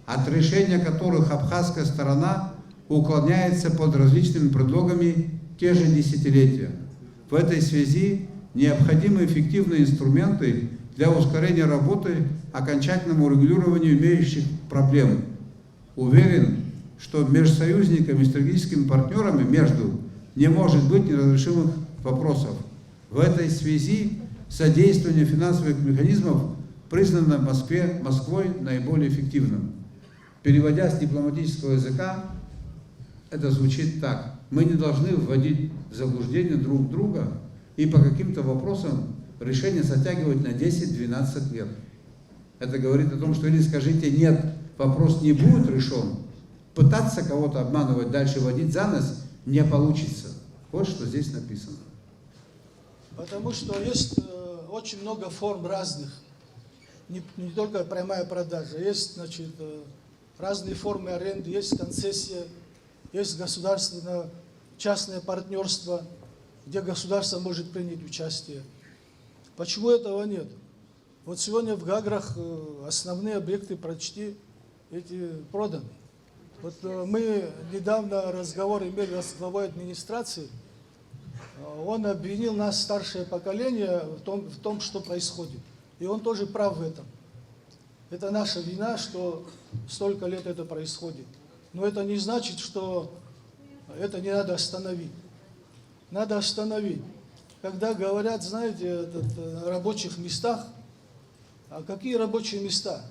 от решения которых абхазская сторона уклоняется под различными предлогами те же десятилетия. В этой связи необходимы эффективные инструменты для ускорения работы окончательному урегулированию имеющих проблем. Уверен, что между союзниками и стратегическими партнерами не может быть неразрешимых вопросов. В этой связи содействие финансовых механизмов признано Москвой наиболее эффективным. Переводя с дипломатического языка, это звучит так: мы не должны вводить в заблуждение друг друга и по каким-то вопросам решение затягивать на 10-12 лет. Это говорит о том, что или скажите нет, вопрос не будет решен, пытаться кого-то обманывать, дальше водить за нос не получится. Вот что здесь написано. Потому что есть очень много форм разных, не только прямая продажа, есть, значит, разные формы аренды, есть концессия, есть государственно-частное партнерство, где государство может принять участие. Почему этого нет? Вот сегодня в Гаграх основные объекты почти проданы. Вот мы недавно разговор имели с главой администрации. Он обвинил нас, старшее поколение, в том, что происходит. И он тоже прав в этом. Это наша вина, что столько лет это происходит. Но это не значит, что это не надо остановить. Надо остановить. Когда говорят, знаете, о рабочих местах, а какие рабочие места?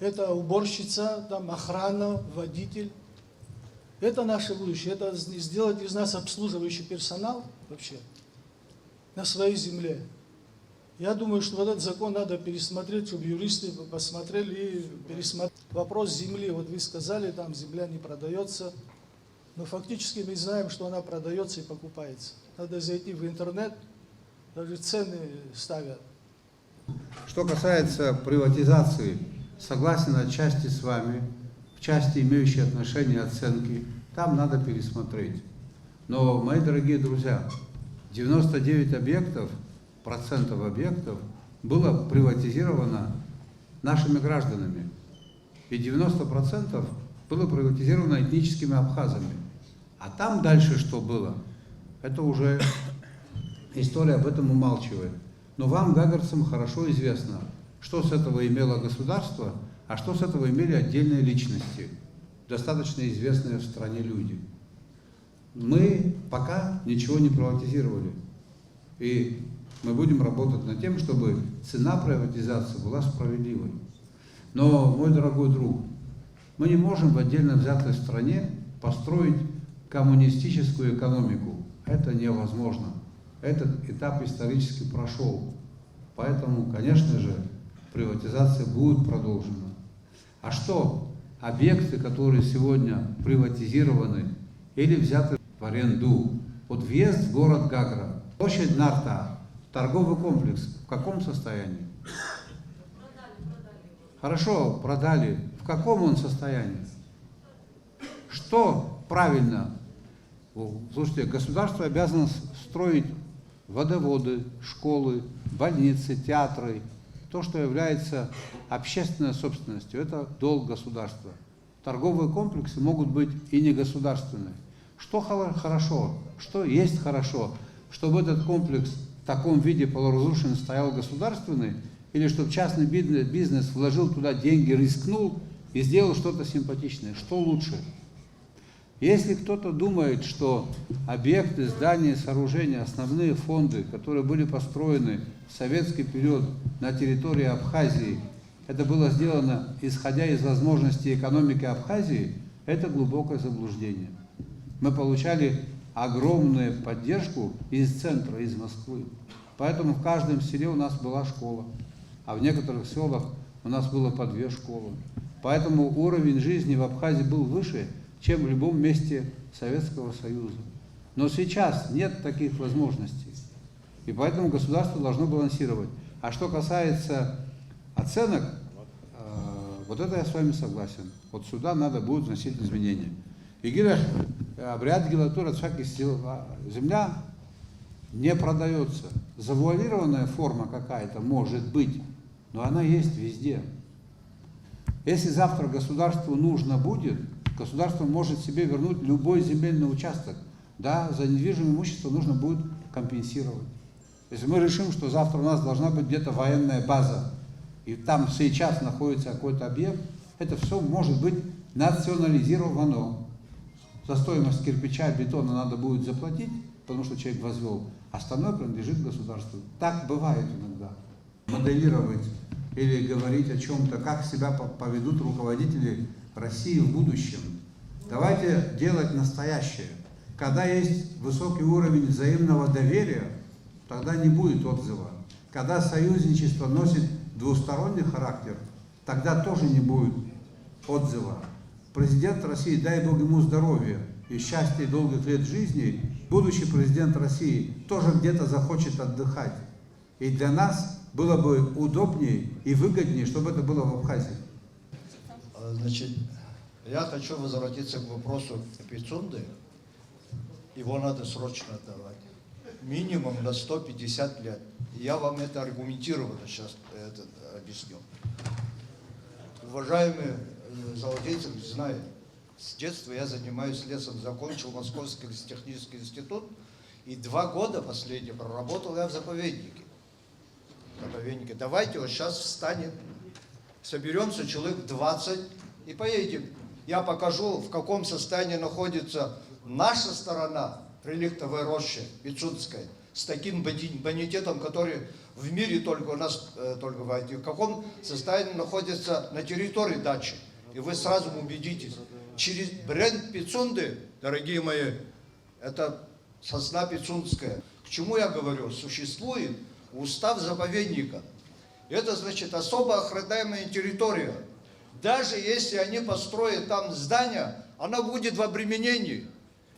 Это уборщица, там охрана, водитель. Это наше будущее. Это сделать из нас обслуживающий персонал вообще на своей земле. Я думаю, что вот этот закон надо пересмотреть, чтобы юристы посмотрели и пересмотрели. Вопрос земли, вот вы сказали, там земля не продается, но фактически мы знаем, что она продается и покупается. Надо зайти в интернет, даже цены ставят. Что касается приватизации, согласен отчасти с вами, в части имеющей отношение оценки, там надо пересмотреть. Но, мои дорогие друзья, 99% объектов было приватизировано нашими гражданами. И 90% было приватизировано этническими абхазами. А там дальше что было? Это уже история об этом умалчивает. Но вам, гагарцам, хорошо известно, что с этого имело государство, а что с этого имели отдельные личности, достаточно известные в стране люди. Мы пока ничего не приватизировали. И мы будем работать над тем, чтобы цена приватизации была справедливой. Но, мой дорогой друг, мы не можем в отдельно взятой стране построить коммунистическую экономику. Это невозможно. Этот этап исторически прошел. Поэтому, конечно же, приватизация будет продолжена. А что? Объекты, которые сегодня приватизированы или взяты в аренду. Вот въезд в город Гагра, площадь Нарта, торговый комплекс в каком состоянии? Хорошо, продали. В каком он состоянии? Что правильно? Слушайте, государство обязано строить водоводы, школы, больницы, театры. То, что является общественной собственностью, это долг государства. Торговые комплексы могут быть и не государственные. Что хорошо, что есть хорошо, чтобы этот комплекс в таком виде полуразрушен стоял государственный, или чтобы частный бизнес вложил туда деньги, рискнул и сделал что-то симпатичное. Что лучше? Если кто-то думает, что объекты, здания, сооружения, основные фонды, которые были построены в советский период на территории Абхазии, это было сделано исходя из возможностей экономики Абхазии, это глубокое заблуждение. Мы получали огромную поддержку из центра, из Москвы. Поэтому в каждом селе у нас была школа, а в некоторых селах у нас было по 2 школы. Поэтому уровень жизни в Абхазии был выше, чем в любом месте Советского Союза. Но сейчас нет таких возможностей. И поэтому государство должно балансировать. А что касается оценок, вот это я с вами согласен. Вот сюда надо будет вносить изменения. И обряд гилатура земля не продается. Завуалированная форма какая-то может быть, но она есть везде. Если завтра государству нужно будет, государство может себе вернуть любой земельный участок. Да, за недвижимое имущество нужно будет компенсировать. Если мы решим, что завтра у нас должна быть где-то военная база, и там сейчас находится какой-то объект, это все может быть национализировано. За стоимость кирпича, бетона надо будет заплатить, потому что человек возвел. Остальное принадлежит государству. Так бывает иногда. Моделировать или говорить о чем-то, как себя поведут руководители России в будущем. Давайте делать настоящее. Когда есть высокий уровень взаимного доверия, тогда не будет отзыва. Когда союзничество носит двусторонний характер, тогда тоже не будет отзыва. Президент России, дай Бог ему здоровья и счастья и долгих лет жизни, будущий президент России тоже где-то захочет отдыхать. И для нас было бы удобнее и выгоднее, чтобы это было в Абхазии. Значит, я хочу возвратиться к вопросу Пицунды. Его надо срочно отдавать. Минимум на 150 лет. Я вам это аргументированно сейчас объясню. Уважаемые золотейцы знают, с детства я занимаюсь лесом, закончил Московский лесотехнический институт, и 2 года последние проработал я в заповеднике. Давайте вот сейчас встанет соберемся человек 20 и поедем. Я покажу, в каком состоянии находится наша сторона, реликтовая роща Пицунская, с таким бонитетом, который в мире только у нас только в каком состоянии находится на территории дачи. И вы сразу убедитесь. Через бренд Пицунды, дорогие мои, это сосна Пицунская. К чему я говорю? Существует устав заповедника. Это значит особо охраняемая территория. Даже если они построят там здание, оно будет в обременении.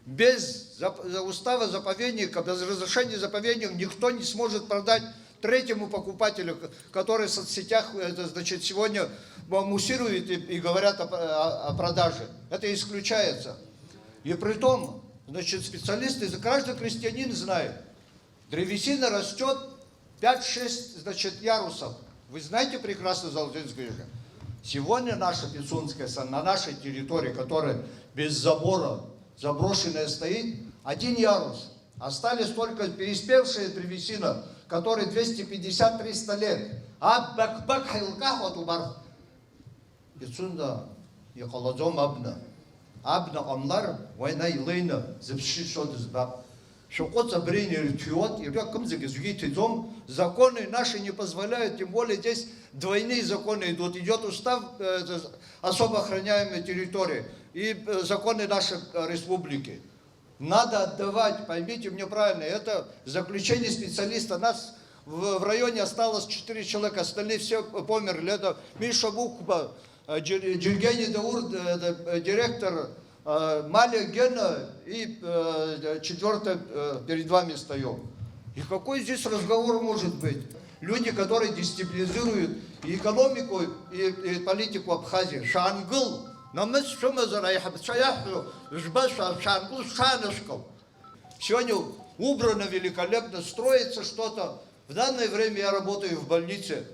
Без устава заповедника, без разрешения заповедника никто не сможет продать третьему покупателю, который в соцсетях, значит, сегодня муссирует и говорят о продаже. Это исключается. И при том, значит, специалисты, каждый крестьянин знает, древесина растет 5-6, значит, ярусов. Вы знаете прекрасно, Золотинская же. Сегодня наша Пицунская, на нашей территории, которая без забора, заброшенная стоит, 1 ярус. Остались только переспевшая древесина, которой 250-300 лет. А бак хилках убар. Пицунда и холодом абна. Абна амлар, война и лейна, запши шод избаб. Шокоца бринер тюот, и как загизугите дом, законы наши не позволяют, тем более здесь двойные законы идут. Идет устав особо охраняемой территории и законы нашей республики. Надо отдавать, поймите мне правильно, это заключение специалиста. Нас в районе осталось 4 человека, остальные все померли. Это Миша Букба, Джильгени Даур, директор, Малия Гена и 4 перед вами стою. И какой здесь разговор может быть? Люди, которые дестабилизируют и экономику, и политику Абхазии. Шангл. Сегодня убрано великолепно, строится что-то. В данное время я работаю в больнице.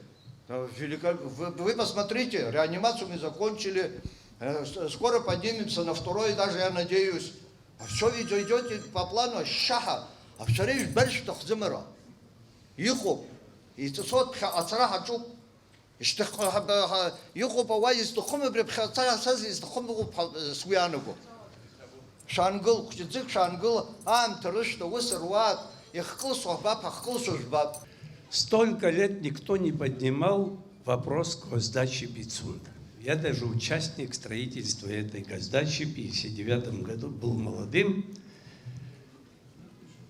Вы посмотрите, реанимацию мы закончили. Скоро поднимемся на 2-й этаж, я надеюсь. А все ведь идете по плану шаха. А вчера больше тахзимера. Ихо. И тесот ацраха чук. يخو بوايز تخم بربخاتها سازي تخم سويانكو شانقل كتزك شانقل ترشت وسروات يخقل صحباب يخقل صحباب. Столько лет никто не поднимал вопрос госдачи Пицунда. Я даже участник строительства этой госдачи в 1959 году, был молодым.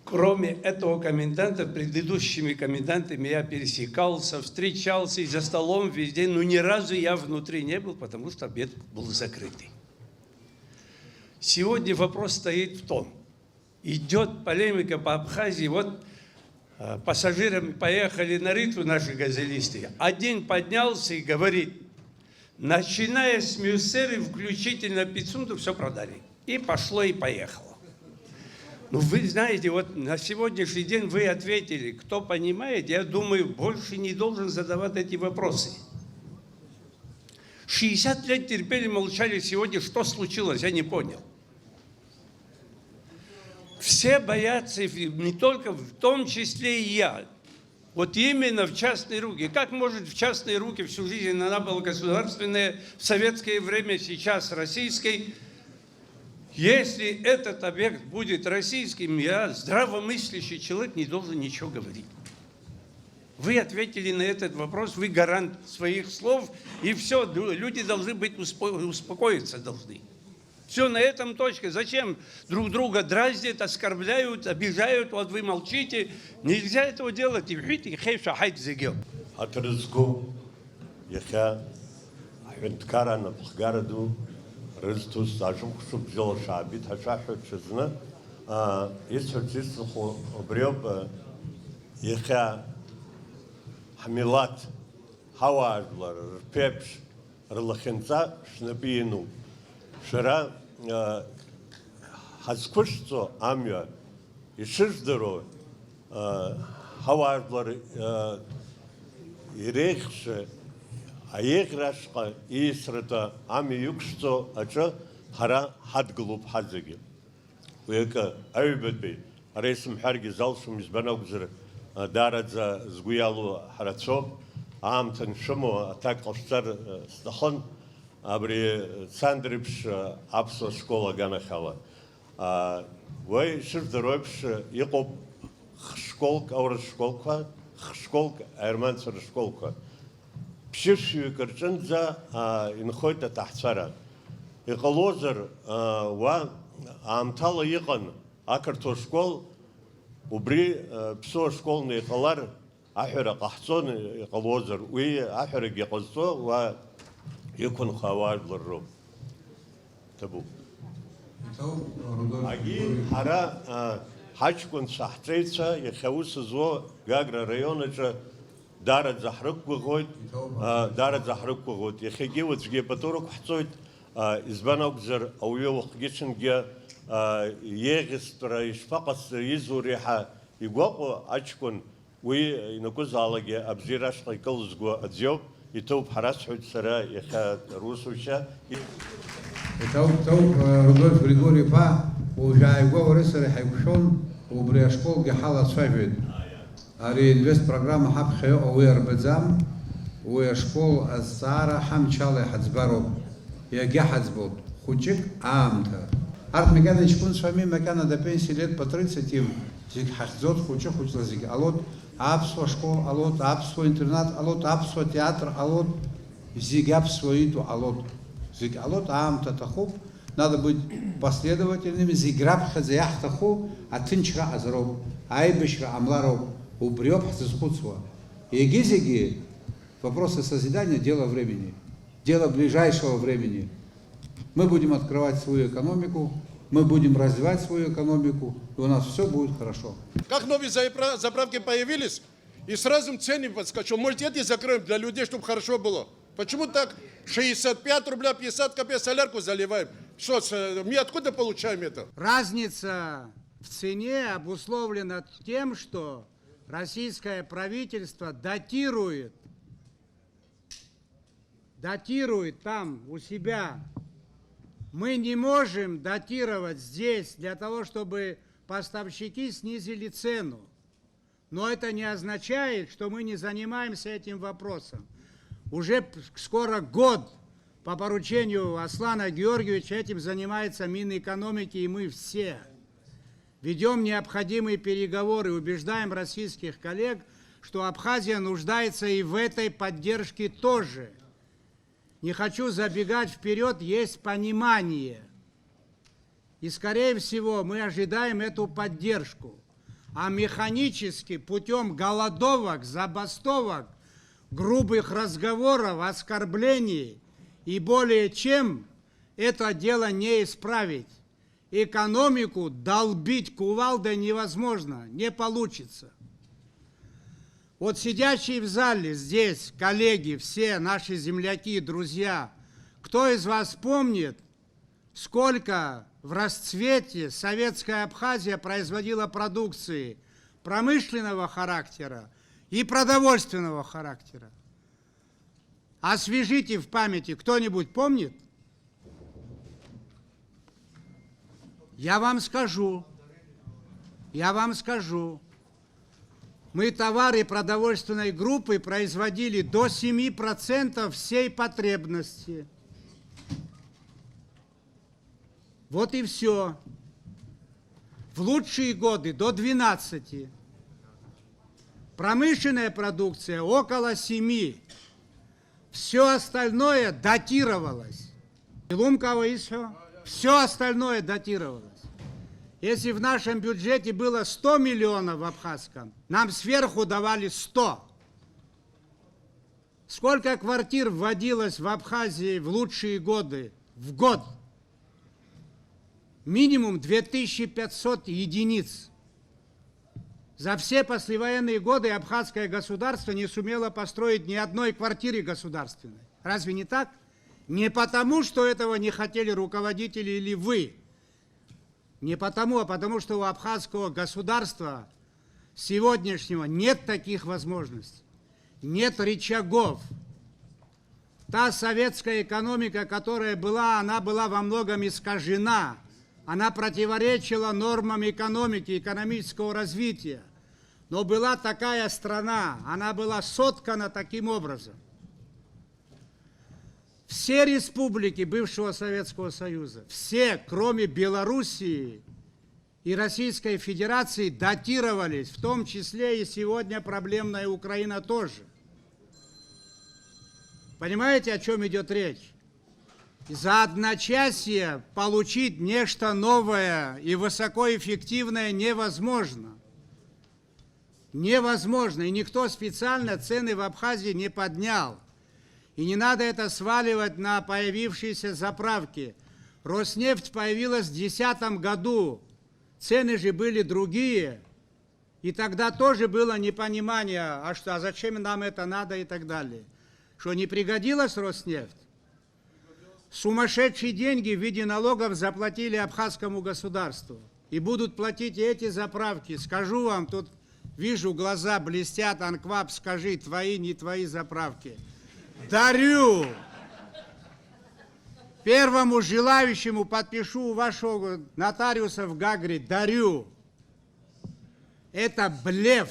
Кроме этого коменданта, предыдущими комендантами я пересекался, встречался и за столом везде, но ни разу я внутри не был, потому что обед был закрытый. Сегодня вопрос стоит в том, идет полемика по Абхазии, вот пассажирами поехали на Ритву наши газелисты, один поднялся и говорит, начиная с Мюссеры, включительно Пицунду, все продали. И пошло, и поехало. Ну, вы знаете, вот на сегодняшний день вы ответили, кто понимает, я думаю, больше не должен задавать эти вопросы. 60 лет терпели, молчали, сегодня что случилось, я не понял. Все боятся, не только, в том числе и я. Вот именно в частные руки. Как может в частные руки всю жизнь, она была государственная, в советское время, сейчас российской. Если этот объект будет российским, я, здравомыслящий человек, не должен ничего говорить. Вы ответили на этот вопрос, вы гарант своих слов, и все, люди должны быть, успокоиться должны. Все, на этом точка. Зачем друг друга дразнят, оскорбляют, обижают, вот вы молчите. Нельзя этого делать. Рыстус ажугшуп жол шабит хашаху чизна исхуцисху обрёб иха хамилат хаважлар пепш рлахенца шнабину шара хаскушцо амя ишиждеро хаважлар ирехше аеграшка исрата ами юкшцо ача хара хадглуб хазыги. Уяка айбетби рейсм харги залшум избаногзер дарадза згуялу харацо аамҭа ншымоу аҭак ҟашәҵар сҭахын абри цандрыԥш аԥсуа школ аганахьала. Уи ишырдыруа еиԥш иҟоуп хшколк аурыс школқәа, хшколк аерманцәа рышколқәа. Ԥшьышәҩык рҿынӡа инхоит аҭаҳцәара. Иҟалозар уа аамҭала иҟан ақырҭуа школ, убри ԥсуа школны иҟалар аҳәара ҟаҳҵон иҟалозар, уи аҳәарагьы ҟазҵо уа иқәынхо ауаажәлар роуп. Ҭабуп. Аги ҳара ҳаҷкәынцәа, ҳҵеицәа иахьа аус зуа Гагра раион аҿы дараӡа ҳрықәгәыӷуеит. Иахьагьы уаҵәгьы ипатурақәа ҳҵоит, избан акәзар ауаҩы уахгьы-ҽынгьы еиӷьыстәра ишԥаҟасҵа изу реиҳа игәаҟуа аҷкәын уи инакәызаалакгьы абзиара ашҟа икылызго аӡә иоуп. Иҭоуп ҳара сҳәоит сара иахьа русушьа. Иҭоуп Рудольф Григорьев-иԥа уажәааигәа уара сара ҳаиқәшәон, убри ашколгьы ҳалацәажәеит. Ари инвест-программа ҳаԥхьа иҟоу уи арбаӡам, уи ашкол азҵаара ҳамчала иҳаӡбароуп, иагьаҳаӡбоит хәыҷык аамҭа. Арҭ макьана иҷкәынцәами, макьана допенсиа-лет по 30 зегь ҳахьӡоит хәыҷы-хәыҷла зегь ҟалоит. Аԥсуа школ ҟалоит, аԥсуа интернат ҟалоит, аԥсуа театр ҟалоит, зегь аԥсуа итәу ҟалоит. Зегь ҟалоит, аамҭа аҭахуп. Надо быть последовательными, зегь раԥхьаӡа иаҳҭаху аҭынчра ҟазароуп, аибашьра ҟамлароуп. Убри ауп ҳзызхәыцуа. Егьи-зегьы вопросы созидания – дело времени, дело ближайшего времени. Мы будем открывать свою экономику, мы будем развивать свою экономику, и у нас все будет хорошо. Как новые заправки появились, и сразу цены подскочил. Может, эти закроем для людей, чтобы хорошо было? Почему так 65 рублей 50 копеек солярку заливаем? Что, мы откуда получаем это? Разница в цене обусловлена тем, что российское правительство датирует там у себя. Мы не можем датировать здесь для того, чтобы поставщики снизили цену. Но это не означает, что мы не занимаемся этим вопросом. Уже скоро год по поручению Аслана Георгиевича этим занимается Минэкономики, и мы все ведем необходимые переговоры, убеждаем российских коллег, что Абхазия нуждается и в этой поддержке тоже. Не хочу забегать вперед, есть понимание. И, скорее всего, мы ожидаем эту поддержку. А механически, путем голодовок, забастовок, грубых разговоров, оскорблений и более чем, это дело не исправить. Экономику долбить кувалдой невозможно, не получится. Вот сидящие в зале здесь коллеги, все наши земляки, друзья, кто из вас помнит, сколько в расцвете советская Абхазия производила продукции промышленного характера и продовольственного характера? Освежите в памяти, кто-нибудь помнит? Я вам скажу. Мы товары продовольственной группы производили до 7% всей потребности. Вот и все. В лучшие годы до 12. Промышленная продукция около 7. Все остальное датировалось. Все остальное датировалось. Если в нашем бюджете было 100 миллионов в абхазском, нам сверху давали 100. Сколько квартир вводилось в Абхазии в лучшие годы в год? Минимум 2500 единиц. За все послевоенные годы абхазское государство не сумело построить ни одной квартиры государственной. Разве не так? Не потому, что этого не хотели руководители или вы. Не потому, а потому, что у абхазского государства сегодняшнего нет таких возможностей, нет рычагов. Та советская экономика, которая была, она была во многом искажена. Она противоречила нормам экономики, экономического развития. Но была такая страна, она была соткана таким образом. Все республики бывшего Советского Союза, все, кроме Белоруссии и Российской Федерации, датировались, в том числе и сегодня проблемная Украина тоже. Понимаете, о чем идет речь? За одночасье получить нечто новое и высокоэффективное невозможно. Невозможно. И никто специально цены в Абхазии не поднял. И не надо это сваливать на появившиеся заправки. Роснефть появилась в 2010 году. Цены же были другие. И тогда тоже было непонимание, а зачем нам это надо и так далее. Что, не пригодилась Роснефть? Сумасшедшие деньги в виде налогов заплатили абхазскому государству. И будут платить и эти заправки. Скажу вам, тут вижу, глаза блестят, Анкваб, скажи, твои, не твои заправки. Дарю! Первому желающему подпишу у вашего нотариуса в Гагре, дарю. Это блеф.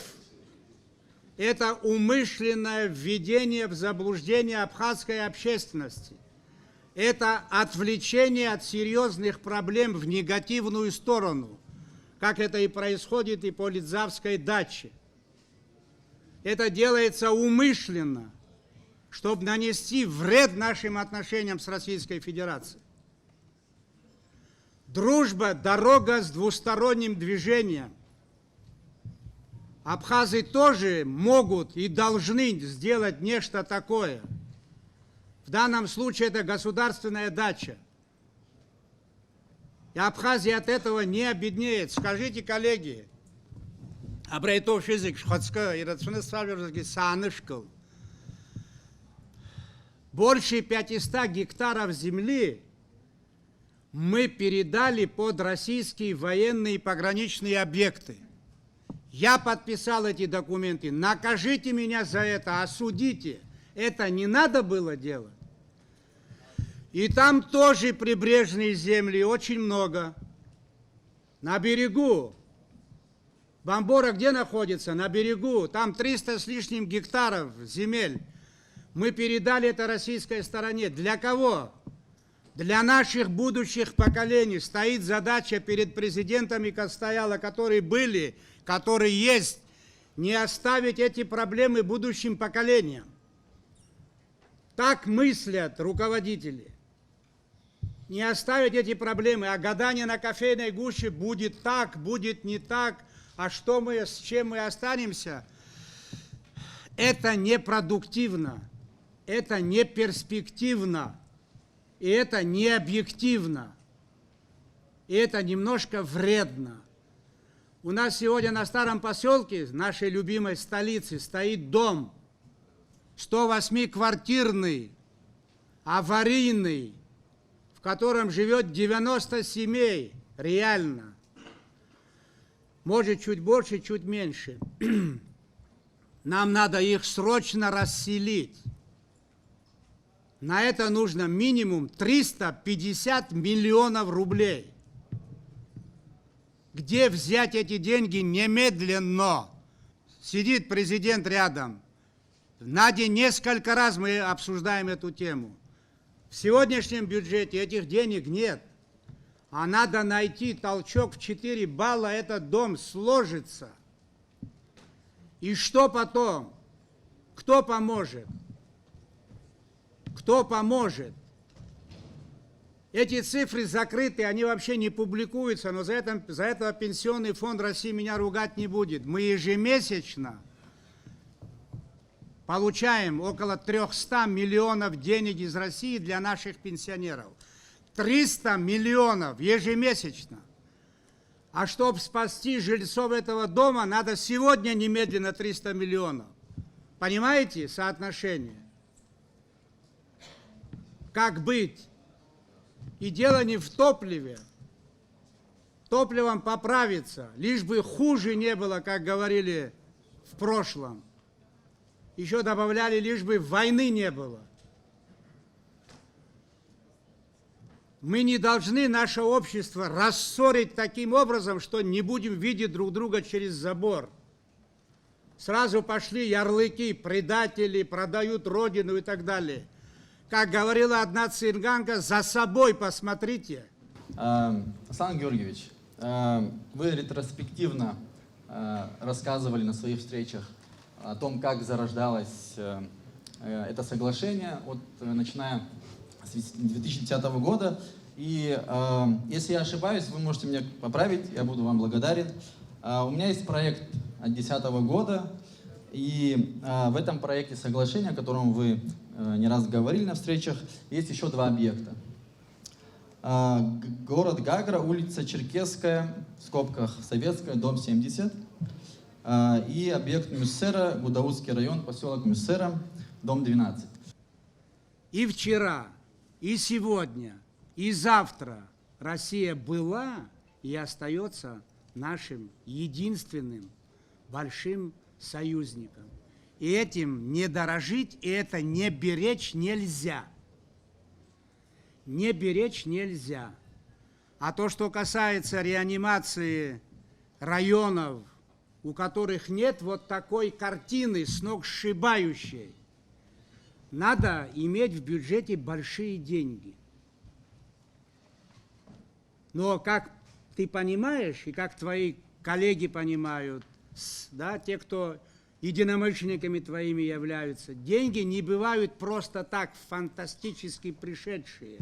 Это умышленное введение в заблуждение абхазской общественности. Это отвлечение от серьезных проблем в негативную сторону, как это и происходит и по Лидзавской даче. Это делается умышленно, чтобы нанести вред нашим отношениям с Российской Федерацией. Дружба – дорога с двусторонним движением. Абхазы тоже могут и должны сделать нечто такое. В данном случае это государственная дача. И Абхазия от этого не обеднеет. Скажите, коллеги, Абрейтов язык, Шхотска, и Рацунесвавержский Санышкал. Больше 500 гектаров земли мы передали под российские военные и пограничные объекты. Я подписал эти документы. Накажите меня за это, осудите. Это не надо было делать. И там тоже прибрежные земли, очень много. На берегу. Бамбора где находится? На берегу. Там 300 с лишним гектаров земель. Мы передали это российской стороне. Для кого? Для наших будущих поколений. Стоит задача перед президентами, как стояла, которые были, которые есть, не оставить эти проблемы будущим поколениям. Так мыслят руководители. Не оставить эти проблемы, а гадание на кофейной гуще будет так, будет не так, а что мы, с чем мы останемся, это непродуктивно, это не перспективно, и это не объективно, и это немножко вредно. У нас сегодня на Старом поселке, нашей любимой столице, стоит дом 108-квартирный, аварийный, в котором живет 90 семей, реально. Может, чуть больше, чуть меньше. Нам надо их срочно расселить. На это нужно минимум 350 миллионов рублей. Где взять эти деньги немедленно? Сидит президент рядом. На день несколько раз мы обсуждаем эту тему. В сегодняшнем бюджете этих денег нет. А надо найти толчок в 4 балла, этот дом сложится. И что потом? Кто поможет? Кто поможет? Эти цифры закрыты, они вообще не публикуются, но за это Пенсионный фонд России меня ругать не будет. Мы ежемесячно получаем около 300 миллионов денег из России для наших пенсионеров. 300 миллионов ежемесячно. А чтобы спасти жильцов этого дома, надо сегодня немедленно 300 миллионов. Понимаете соотношение? Как быть? И дело не в топливе. Топливом поправиться, лишь бы хуже не было, как говорили в прошлом. Еще добавляли, лишь бы войны не было. Мы не должны наше общество рассорить таким образом, что не будем видеть друг друга через забор. сразу пошли ярлыки, предатели, продают родину и так далее. Как говорила одна цыганка, за собой посмотрите. Александр Георгиевич, вы ретроспективно рассказывали на своих встречах о том, как зарождалось это соглашение, начиная с 2010 года. И если я ошибаюсь, вы можете меня поправить, я буду вам благодарен. У меня есть проект от 2010 года, и в этом проекте соглашения, о котором вы не раз говорили на встречах, есть еще 2 объекта. Город Гагра, улица Черкесская, в скобках Советская, дом 70, и объект Мюссера, Гудаутский район, поселок Мюссера, дом 12. И вчера, и сегодня, и завтра Россия была и остается нашим единственным большим союзником. И этим не дорожить, и это не беречь нельзя. Не беречь нельзя. А то, что касается реанимации районов, у которых нет вот такой картины сногсшибающей, надо иметь в бюджете большие деньги. Но как ты понимаешь, и как твои коллеги понимают, да, те, кто единомышленниками твоими являются, деньги не бывают просто так, фантастически пришедшие.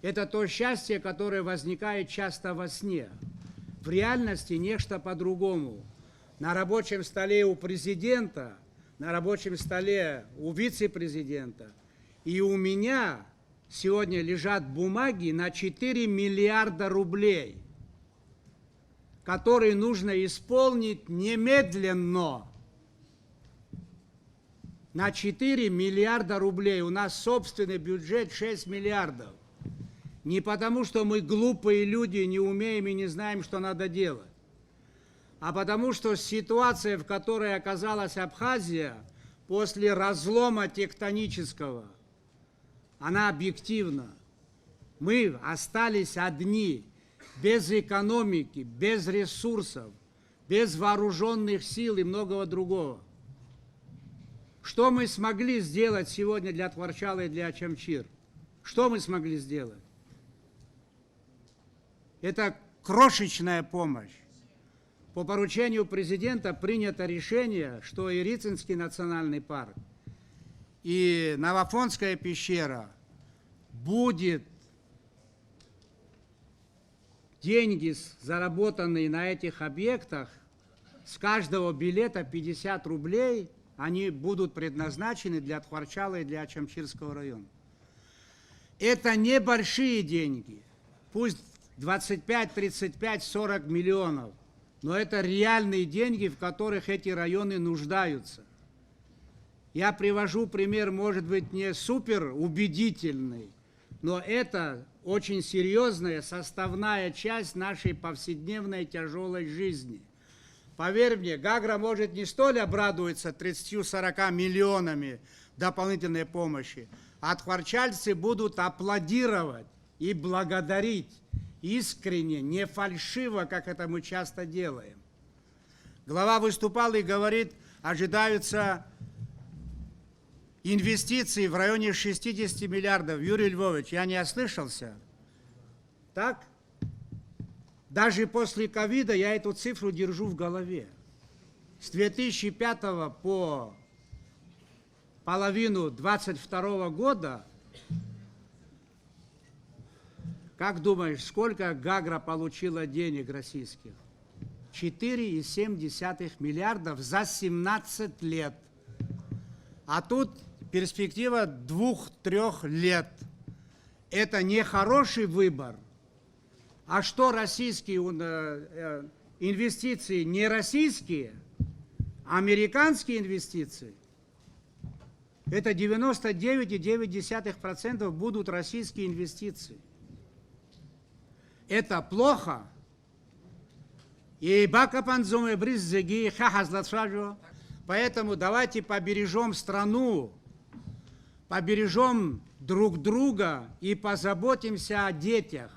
Это то счастье, которое возникает часто во сне. В реальности нечто по-другому. На рабочем столе у президента, на рабочем столе у вице-президента и у меня сегодня лежат бумаги на 4 миллиарда рублей, которые нужно исполнить немедленно. На 4 миллиарда рублей. У нас собственный бюджет 6 миллиардов. Не потому, что мы глупые люди, не умеем и не знаем, что надо делать, а потому, что ситуация, в которой оказалась Абхазия после разлома тектонического, она объективна. Мы остались одни, без экономики, без ресурсов, без вооруженных сил и многого другого. Что мы смогли сделать сегодня для Тхварчала и для Ачамчир? Что мы смогли сделать? Это крошечная помощь. По поручению президента принято решение, что и Рицинский национальный парк, и Новофонская пещера будет деньги, заработанные на этих объектах, с каждого билета 50 рублей, они будут предназначены для Тхварчала и для Ачамчирского района. Это небольшие деньги, пусть 25, 35, 40 миллионов, но это реальные деньги, в которых эти районы нуждаются. Я привожу пример, может быть, не супер убедительный, но это очень серьезная составная часть нашей повседневной тяжелой жизни. Поверь мне, Гагра может не столь обрадуется 30-40 миллионами дополнительной помощи, а тхварчальцы будут аплодировать и благодарить искренне, не фальшиво, как это мы часто делаем. Глава выступал и говорит, ожидаются инвестиции в районе 60 миллиардов. Юрий Львович, я не ослышался? Так? Даже после ковида я эту цифру держу в голове. С 2005 по половину 2022 года, как думаешь, сколько Гагра получила денег российских? 4,7 миллиардов за 17 лет. А тут перспектива 2-3 лет. Это не хороший выбор. А что российские инвестиции не российские, а американские инвестиции? Это 99,9% будут российские инвестиции. Это плохо. И поэтому давайте побережем страну, побережем друг друга и позаботимся о детях.